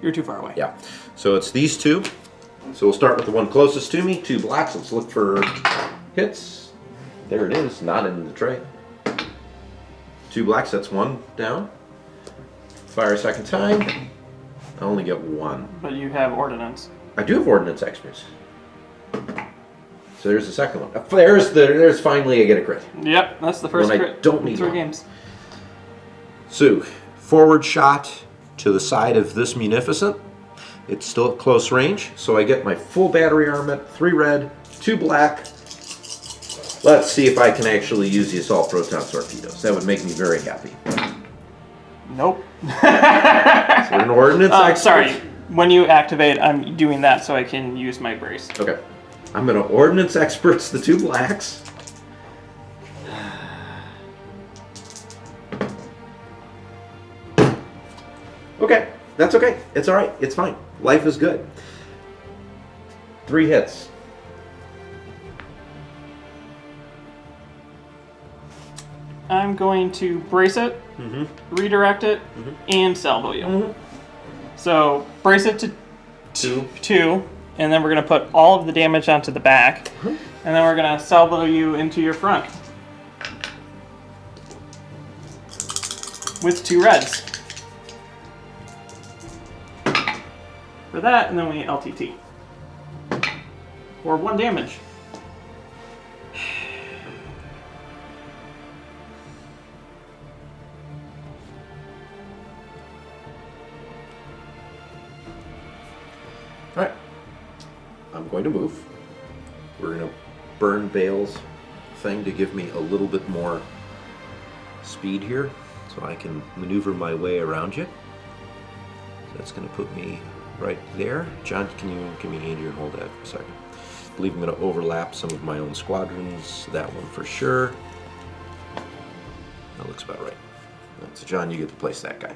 You're too far away. Yeah. So it's these 2. So we'll start with the one closest to me. 2 blacks. Let's look for hits. There it is. Not in the tray. 2 blacks. That's 1 down. Fire a second time. I only get 1. But you have ordnance. I do have ordnance experts. So there's the second one. There's finally I get a crit. Yep, that's the first when crit. I don't need 3 one. games. So forward shot to the side of this Munificent. It's still at close range, so I get my full battery armament, 3 red, 2 black. Let's see if I can actually use the assault proton torpedoes. That would make me very happy. Nope. So an ordnance expert. Sorry. When you activate, I'm doing that so I can use my brace. Okay. I'm going to ordnance experts the 2 blacks. Okay. That's okay. It's all right. It's fine. Life is good. 3 hits. I'm going to brace it, redirect it, and salvo you. So brace it to 2, and then we're going to put all of the damage onto the back, and then we're going to salvo you into your front with 2 reds. For that, and then we LTT. For 1 damage. Alright. I'm going to move. We're going to burn Bail's thing to give me a little bit more speed here so I can maneuver my way around you. So that's going to put me right there. John, can you give me a hand here and hold that for a second? I believe I'm going to overlap some of my own squadrons. That one for sure. That looks about right. So John, you get to place that guy.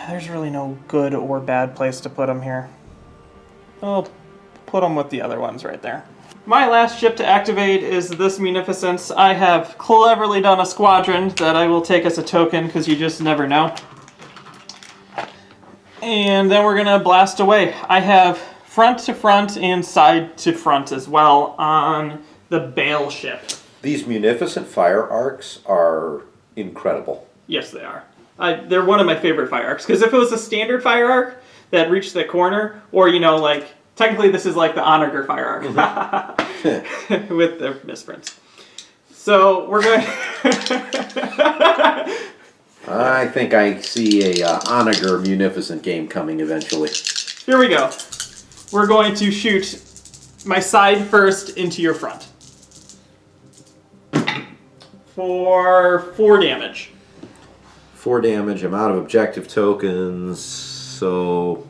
There's really no good or bad place to put them here. I'll put them with the other ones right there. My last ship to activate is this Munificence. I have cleverly done a squadron that I will take as a token because you just never know. And then we're gonna blast away. I have front to front and side to front as well on the Bail ship. These Munificent fire arcs are incredible. Yes, they are. They're one of my favorite fire arcs because if it was a standard fire arc that reached the corner, or like technically this is like the Onager fire arc with the misprints. So we're going. I think I see a Onager Munificent game coming eventually. Here we go. We're going to shoot my side first into your front for 4 damage. 4 damage. I'm out of objective tokens, so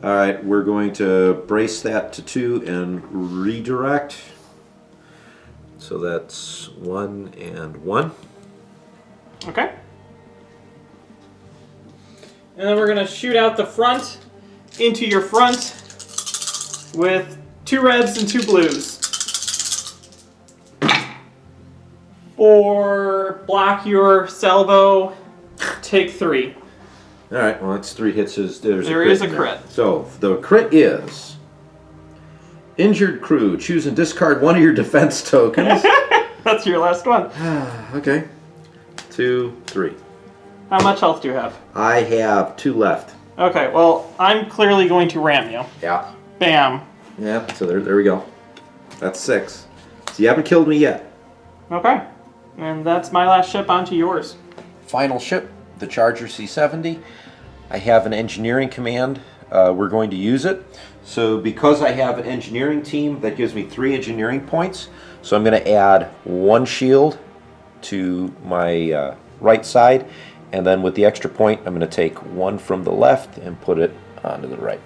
all right, we're going to brace that to 2 and redirect. So that's 1 and 1. Okay. And then we're going to shoot out the front into your front with 2 reds and 2 blues. For block your salvo, take 3. All right, well, that's 3 hits. There is a crit. So the crit is injured crew. Choose and discard 1 of your defense tokens. That's your last one. Okay. 2, 3. How much health do you have? I have 2 left. Okay, well, I'm clearly going to ram you. Yeah. Bam. Yeah, so there we go. That's 6. So you haven't killed me yet. Okay. And that's my last ship onto yours. Final ship, the Charger C-70. I have an engineering command. We're going to use it. So because I have an engineering team, that gives me 3 engineering points. So I'm going to add 1 shield to my right side. And then with the extra point, I'm going to take 1 from the left and put it onto the right.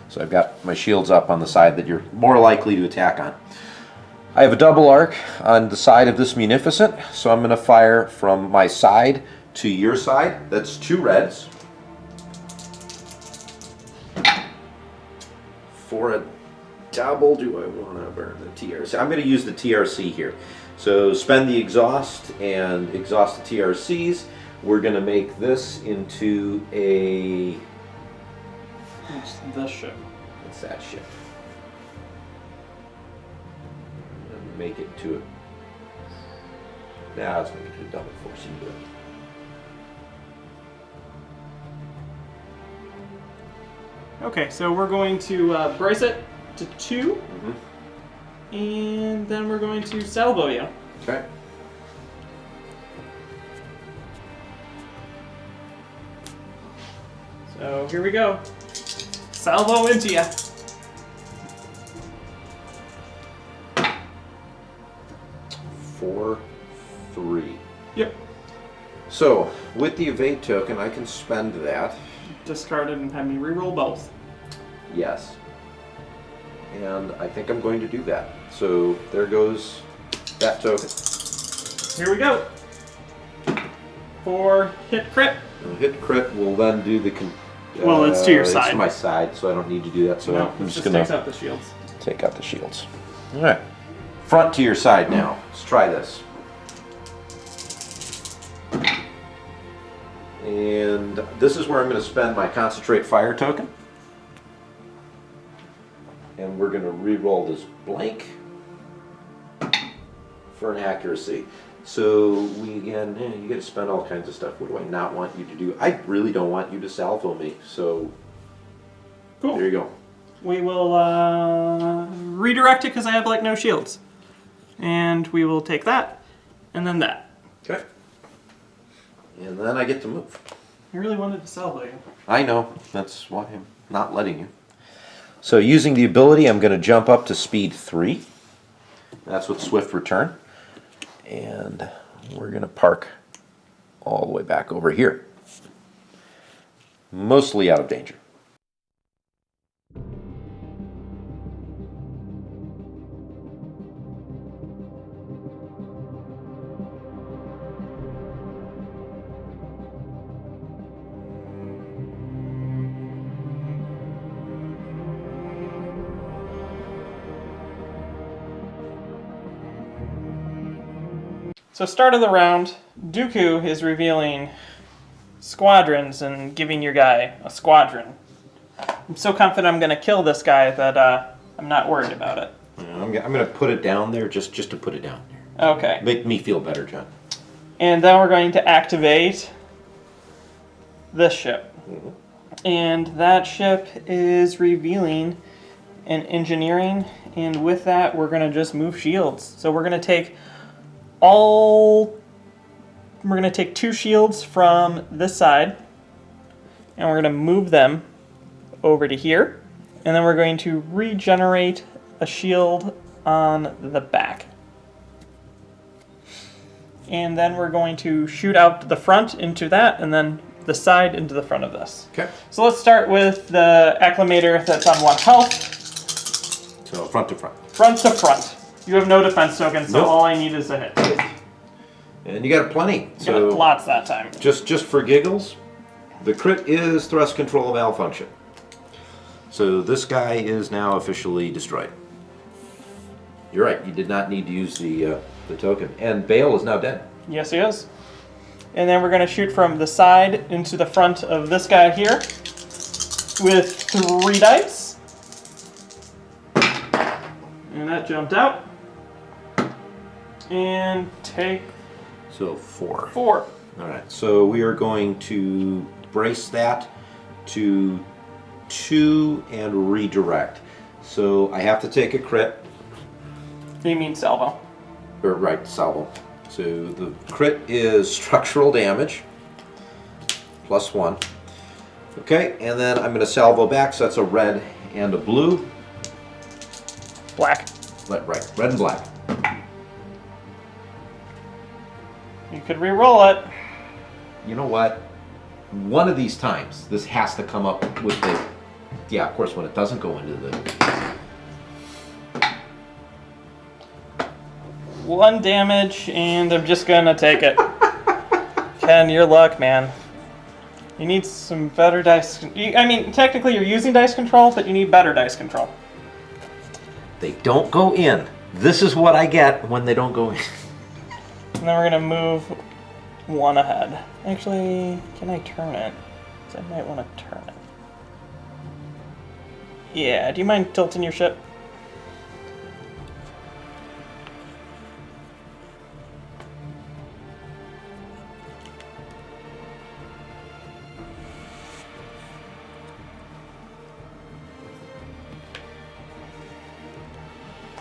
So I've got my shields up on the side that you're more likely to attack on. I have a double arc on the side of this Munificent, so I'm going to fire from my side to your side. That's 2 reds. For a double, do I want to burn the TRC? I'm going to use the TRC here. So spend the exhaust and exhaust the TRCs. We're going to make this into a... It's this ship. What's that ship? Make it to it. Now it's going to do a double force into it. Okay, so we're going to brace it to 2. And then we're going to salvo you. Okay. So here we go. Salvo into ya. Four, 3. Yep. So with the evade token, I can spend that. Discard it and have me reroll both. Yes. And I think I'm going to do that. So there goes that token. Here we go. For hit crit. And hit crit will then do the. Well, it's to your It's side. to my side, so I don't need to do that. So No, I'm it just just gonna takes out the shields. take out the shields. All right. Front to your side now. Let's try this. And this is where I'm going to spend my concentrate fire token. And we're going to re-roll this blank for an accuracy. So we again, you get to spend all kinds of stuff. What do I not want you to do? I really don't want you to salvo me. So Cool. there you go. We will redirect it because I have like no shields. And we will take that, and then that. Okay. And then I get to move. I really wanted to salvo you. I know. That's why I'm not letting you. So using the ability, I'm going to jump up to speed 3. That's with swift return. And we're going to park all the way back over here. mostly out of danger. So start of the round, Dooku is revealing squadrons and giving your guy a squadron. I'm so confident I'm going to kill this guy that I'm not worried about it. I'm going to put it down there just to put it down there. Okay. Make me feel better, John. And then we're going to activate this ship. And that ship is revealing an engineering, and with that we're going to just move shields. So we're going to take two shields from this side, and we're going to move them over to here, and then we're going to regenerate a shield on the back. And then we're going to shoot out the front into that, and then the side into the front of this. Okay. So let's start with the acclimator that's on 1 health. So front to front. Front to front. You have no defense tokens, so Nope. all I need is a hit. And you got plenty. Got So lots that time. just for giggles, the crit is thrust control malfunction. So this guy is now officially destroyed. You're right. You did not need to use the token. And Bail is now dead. Yes, he is. And then we're going to shoot from the side into the front of this guy here with 3 dice. And that jumped out. And take So 4. 4. All right. So we are going to brace that to 2 and redirect. So I have to take a crit. You mean salvo? Or right, salvo. So the crit is structural damage, +1. Okay, and then I'm going to salvo back, so that's a red and a blue. Black. Right, red and black. You could re-roll it. You know what? One of these times, this has to come up with the... Yeah, of course, when it doesn't go into the... 1 damage, and I'm just gonna take it. Ken, your luck, man. You need some better dice. I mean, technically you're using dice control, but you need better dice control. They don't go in. This is what I get when they don't go in. And then we're gonna move 1 ahead. Actually, can I turn it? 'Cause I might want to turn it. Yeah, do you mind tilting your ship?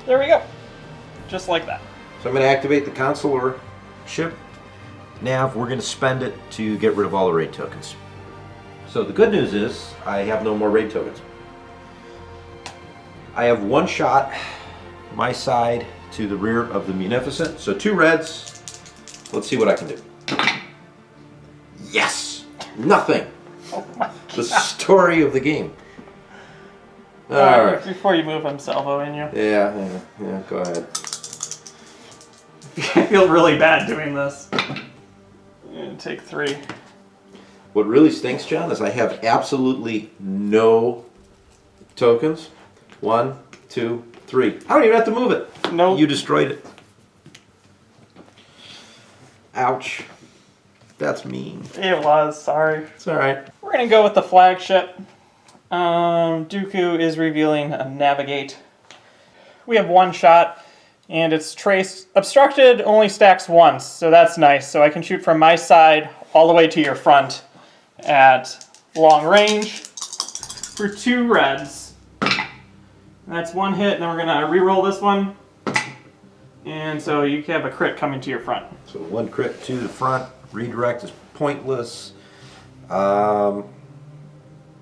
There we go. Just like that. So I'm going to activate the consular ship. Nav, we're going to spend it to get rid of all the raid tokens. So the good news is I have no more raid tokens. I have 1 shot, my side to the rear of the Munificent. So 2 reds. Let's see what I can do. Yes! Nothing! Oh my The story of the game. All right. Before you move, I'm salvoing you. Yeah, go ahead. I feel really bad doing this. And take 3. What really stinks, John, is I have absolutely no tokens. 1, 2, 3. I don't even have to move it. No. You destroyed it. Ouch. That's mean. It was, sorry. It's alright. We're gonna go with the flagship. Dooku is revealing a navigate. We have 1 shot, and it's traced. Obstructed only stacks once, so that's nice. So I can shoot from my side all the way to your front at long range for 2 reds. And that's 1 hit, and then we're gonna re-roll this one. And so you have a crit coming to your front. So 1 crit to the front. Redirect is pointless.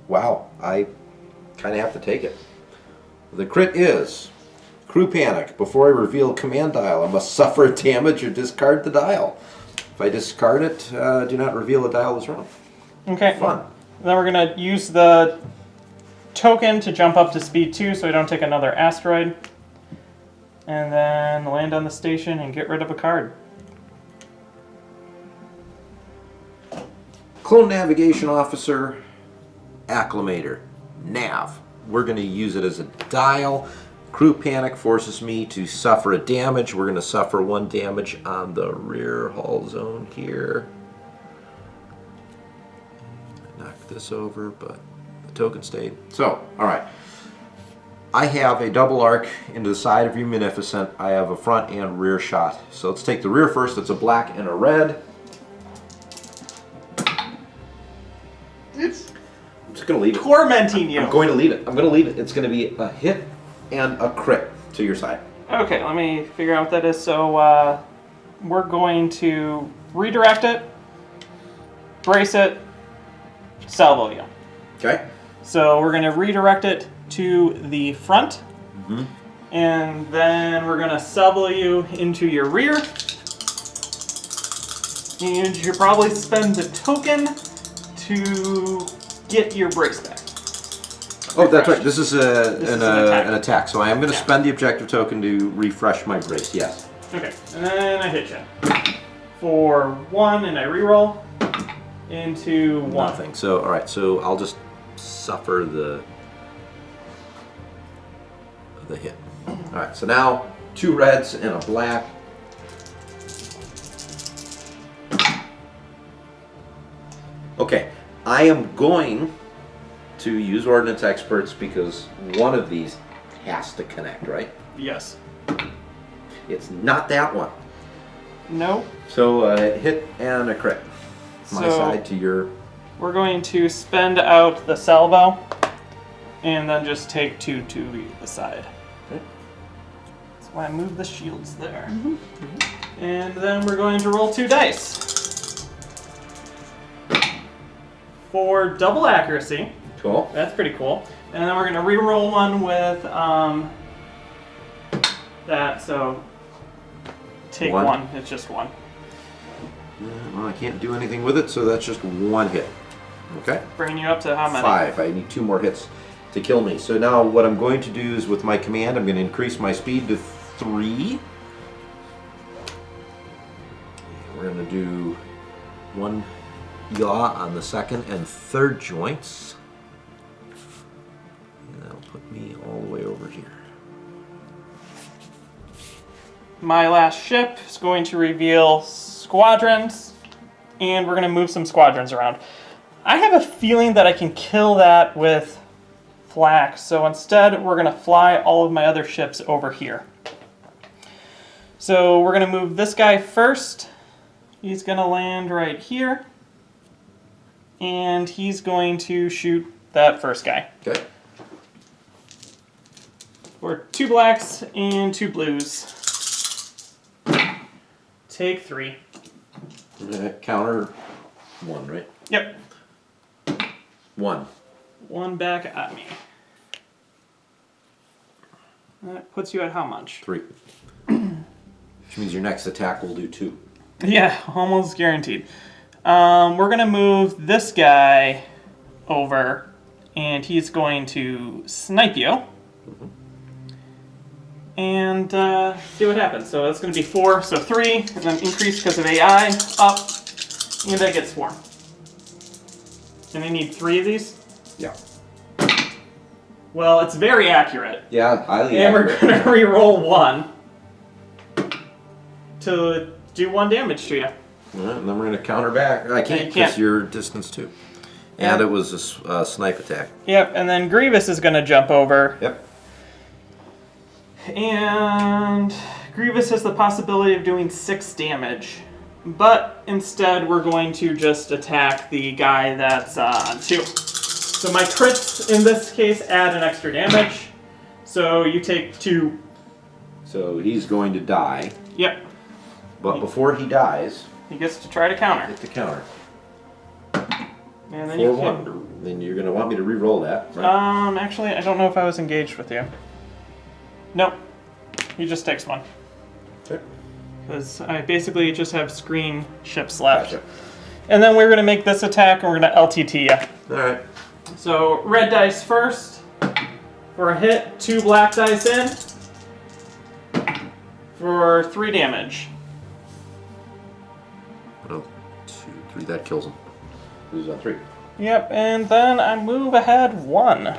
Wow, I kind of have to take it. The crit is crew panic. Before I reveal command dial, I must suffer damage or discard the dial. If I discard it, do not reveal a dial this round. Okay. Fun. Then we're going to use the token to jump up to speed 2 so we don't take another asteroid. And then land on the station and get rid of a card. Clone Navigation Officer, Acclimator, Nav. We're going to use it as a dial. Crew panic forces me to suffer a damage. We're going to suffer 1 damage on the rear hull zone here. Knock this over, but the token stayed. So, alright. I have a double arc into the side of your Munificent. I have a front and rear shot. So let's take the rear first. It's a black and a red. It's I'm just going to leave it. tormenting you. I'm going to leave it. I'm going to leave it. It's going to be a hit and a crit to your side. Okay, let me figure out what that is. So we're going to redirect it, brace it, salvo you. Okay. So we're going to redirect it to the front, and then we're going to salvo you into your rear. And you probably spend the token to get your brace back. Oh, that's right. This is an an attack. So I am going to Yeah. spend the objective token to refresh my brace. Yes. Okay, and then I hit you for 1, and I reroll into 1. Nothing. So, all right. So I'll just suffer the hit. All right. So now 2 reds and a black. Okay. I am going to use Ordnance Experts because one of these has to connect, right? Yes. It's not that one. No. So hit and a crit. My So- side to your. We're going to spend out the salvo, and then just take 2 to the side. Okay. That's why I moved the shields there. And then we're going to roll 2 dice. For double accuracy. Cool. That's pretty cool. And then we're going to re-roll one with that, so take 1. It's just 1. Well, I can't do anything with it, so that's just 1 hit. Okay. Bringing you up to how many? 5. I need 2 more hits to kill me. So now what I'm going to do is with my command, I'm going to increase my speed to 3. We're going to do 1 yaw on the 2nd and 3rd joints. And that'll put me all the way over here. My last ship is going to reveal squadrons, and we're going to move some squadrons around. I have a feeling that I can kill that with flak, so instead we're going to fly all of my other ships over here. So we're going to move this guy first. He's going to land right here, and he's going to shoot that first guy. Okay. For 2 blacks and 2 blues. Take 3. Counter 1, right? Yep. 1. 1 back at me. That puts you at how much? 3. Which means your next attack will do 2. Yeah, almost guaranteed. We're going to move this guy over, and he's going to snipe you. And see what happens. So that's going to be 4, so 3, and then increase because of AI, up, and I get swarm. And I need 3 of these? Yeah. Well, it's very accurate. Yeah, highly And we're accurate. going to re-roll 1 to do 1 damage to you. Alright, and then we're going to counter back. I can't you because can't. you're distance 2. Yeah. And it was a snipe attack. Yep, and then Grievous is going to jump over. Yep. And Grievous has the possibility of doing 6 damage. But instead, we're going to just attack the guy that's on 2. So my crits, in this case, add an extra damage. So you take 2. So he's going to die. Yep. But before he dies, He gets to try to counter. hit the counter. And then you can... 4-1. Then you're going to want me to re-roll that, right? Actually, I don't know if I was engaged with you. Nope. He just takes 1. Okay. Because I basically just have screen ships left. Gotcha. And then we're going to make this attack, and we're going to LTT you. All right. So red dice first for a hit, 2 black dice in for 3 damage. 1, 2, 3. That kills him. Lose on 3. Yep, and then I move ahead 1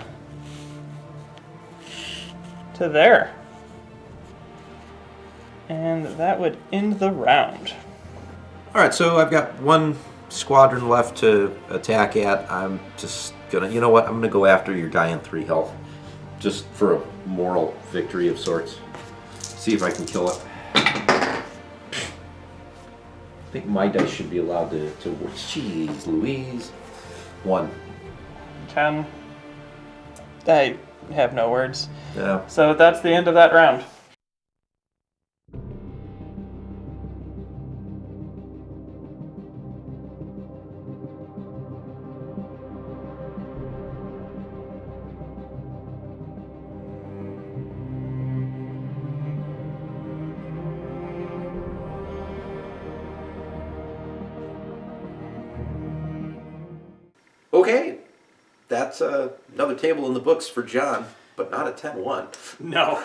to there. And that would end the round. All right, so I've got 1 squadron left to attack at. I'm just gonna, you know what? I'm gonna go after your guy in 3 health, just for a moral victory of sorts. See if I can kill it. I think my dice should be allowed to. Jeez, Louise. 1. 10. I have no words. Yeah. So that's the end of that round. Okay, that's another table in the books for John, but not a 10-1. No,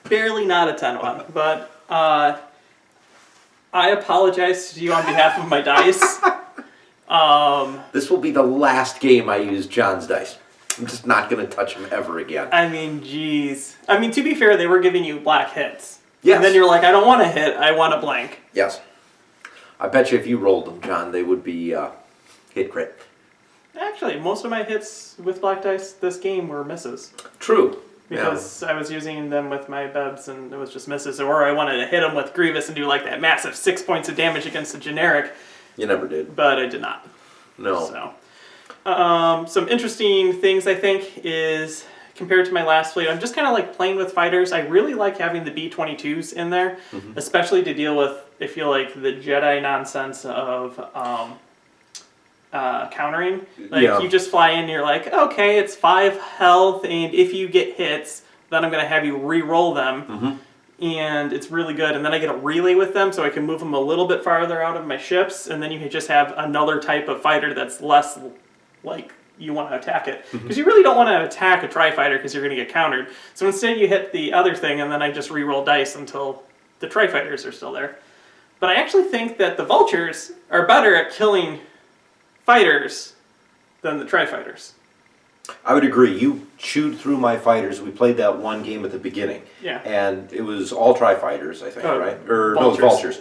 barely not a 10-1. But I apologize to you on behalf of my dice. This will be the last game I use John's dice. I'm just not going to touch them ever again. I mean, geez. I mean, to be fair, they were giving you black hits. Yes. And then you're like, I don't want a hit, I want a blank. Yes. I bet you if you rolled them, John, they would be hit crit. Actually, most of my hits with black dice this game were misses. True. Because I was using them with my bebs and it was just misses. Or I wanted to hit them with Grievous and do like that massive 6 points of damage against a generic. You never did. But I did not. No. So, some interesting things I think is, compared to my last fleet, I'm just kind of like playing with fighters. I really like having the B-22s in there, especially to deal with, I feel like, the Jedi nonsense of countering. Like, you just fly in and you're like, okay, it's 5 health, and if you get hits, then I'm going to have you re-roll them. And it's really good. And then I get a relay with them, so I can move them a little bit farther out of my ships, and then you can just have another type of fighter that's less like you want to attack it. Because you really don't want to attack a tri-fighter because you're going to get countered. So instead you hit the other thing, and then I just re-roll dice until the tri-fighters are still there. But I actually think that the vultures are better at killing fighters than the tri-fighters. I would agree. You chewed through my fighters. We played that one game at the beginning. Yeah. And it was all tri-fighters, I think, right? Or vultures. no, it was vultures.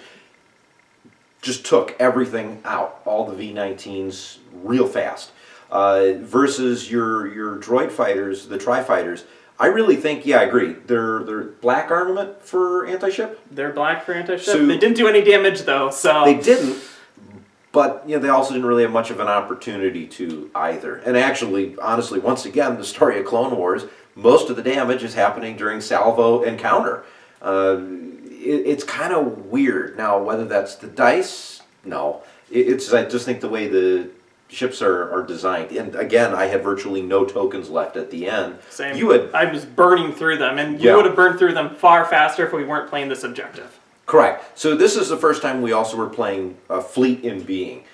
Just took everything out, all the V-19s, real fast. Versus your droid fighters, the tri-fighters, I really think, I agree. They're black armament for anti-ship. They're black for anti-ship. So, they didn't do any damage, though, so... They didn't, but they also didn't really have much of an opportunity to either. And actually, honestly, once again, the story of Clone Wars, most of the damage is happening during salvo and counter. It's kind of weird. Now, whether that's the dice, no. I just think the way the ships are designed. And again, I had virtually no tokens left at the end. Same. I was burning through them, and we would have burned through them far faster if we weren't playing this objective. Correct. So this is the first time we also were playing Fleet in Being.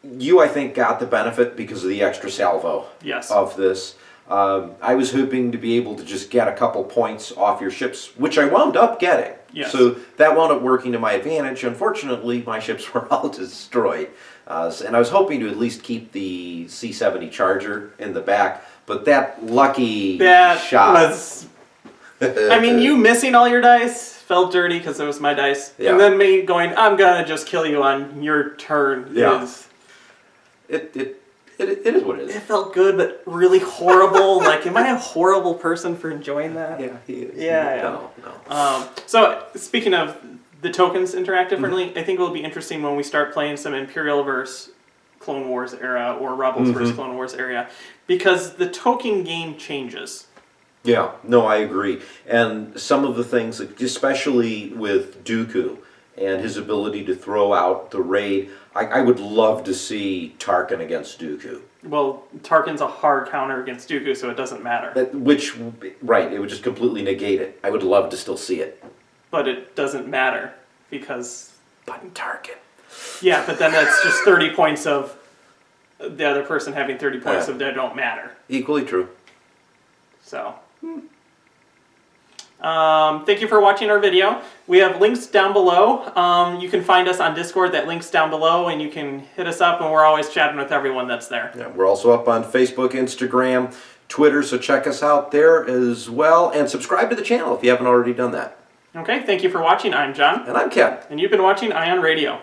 You, I think, got the benefit because of the extra salvo of this. I was hoping to be able to just get a couple points off your ships, which I wound up getting. Yes. So that wound up working to my advantage. Unfortunately, my ships were all destroyed. And I was hoping to at least keep the C-70 Charger in the back, but that lucky shot was... I mean, you missing all your dice felt dirty because it was my dice. Yeah. And then me going, I'm going to just kill you on your turn. It is what it is. It felt good, but really horrible. Like, am I a horrible person for enjoying that? Yeah, he is. Yeah. No. So, speaking of the tokens interact differently, I think it will be interesting when we start playing some Imperial versus Clone Wars era or Rebels versus Clone Wars era, because the token game changes. Yeah, no, I agree. And some of the things, especially with Dooku and his ability to throw out the raid, I would love to see Tarkin against Dooku. Well, Tarkin's a hard counter against Dooku, so it doesn't matter. It would just completely negate it. I would love to still see it. But it doesn't matter, because... But Tarkin. Yeah, but then that's just 30 points of the other person having 30 points Yeah. that don't matter. Equally true. So, thank you for watching our video. We have links down below. You can find us on Discord. That link's down below, and you can hit us up, and we're always chatting with everyone that's there. Yeah, we're also up on Facebook, Instagram, Twitter, so check us out there as well. And subscribe to the channel if you haven't already done that. Okay, thank you for watching. I'm John. And I'm Ken. And you've been watching Ion Radio.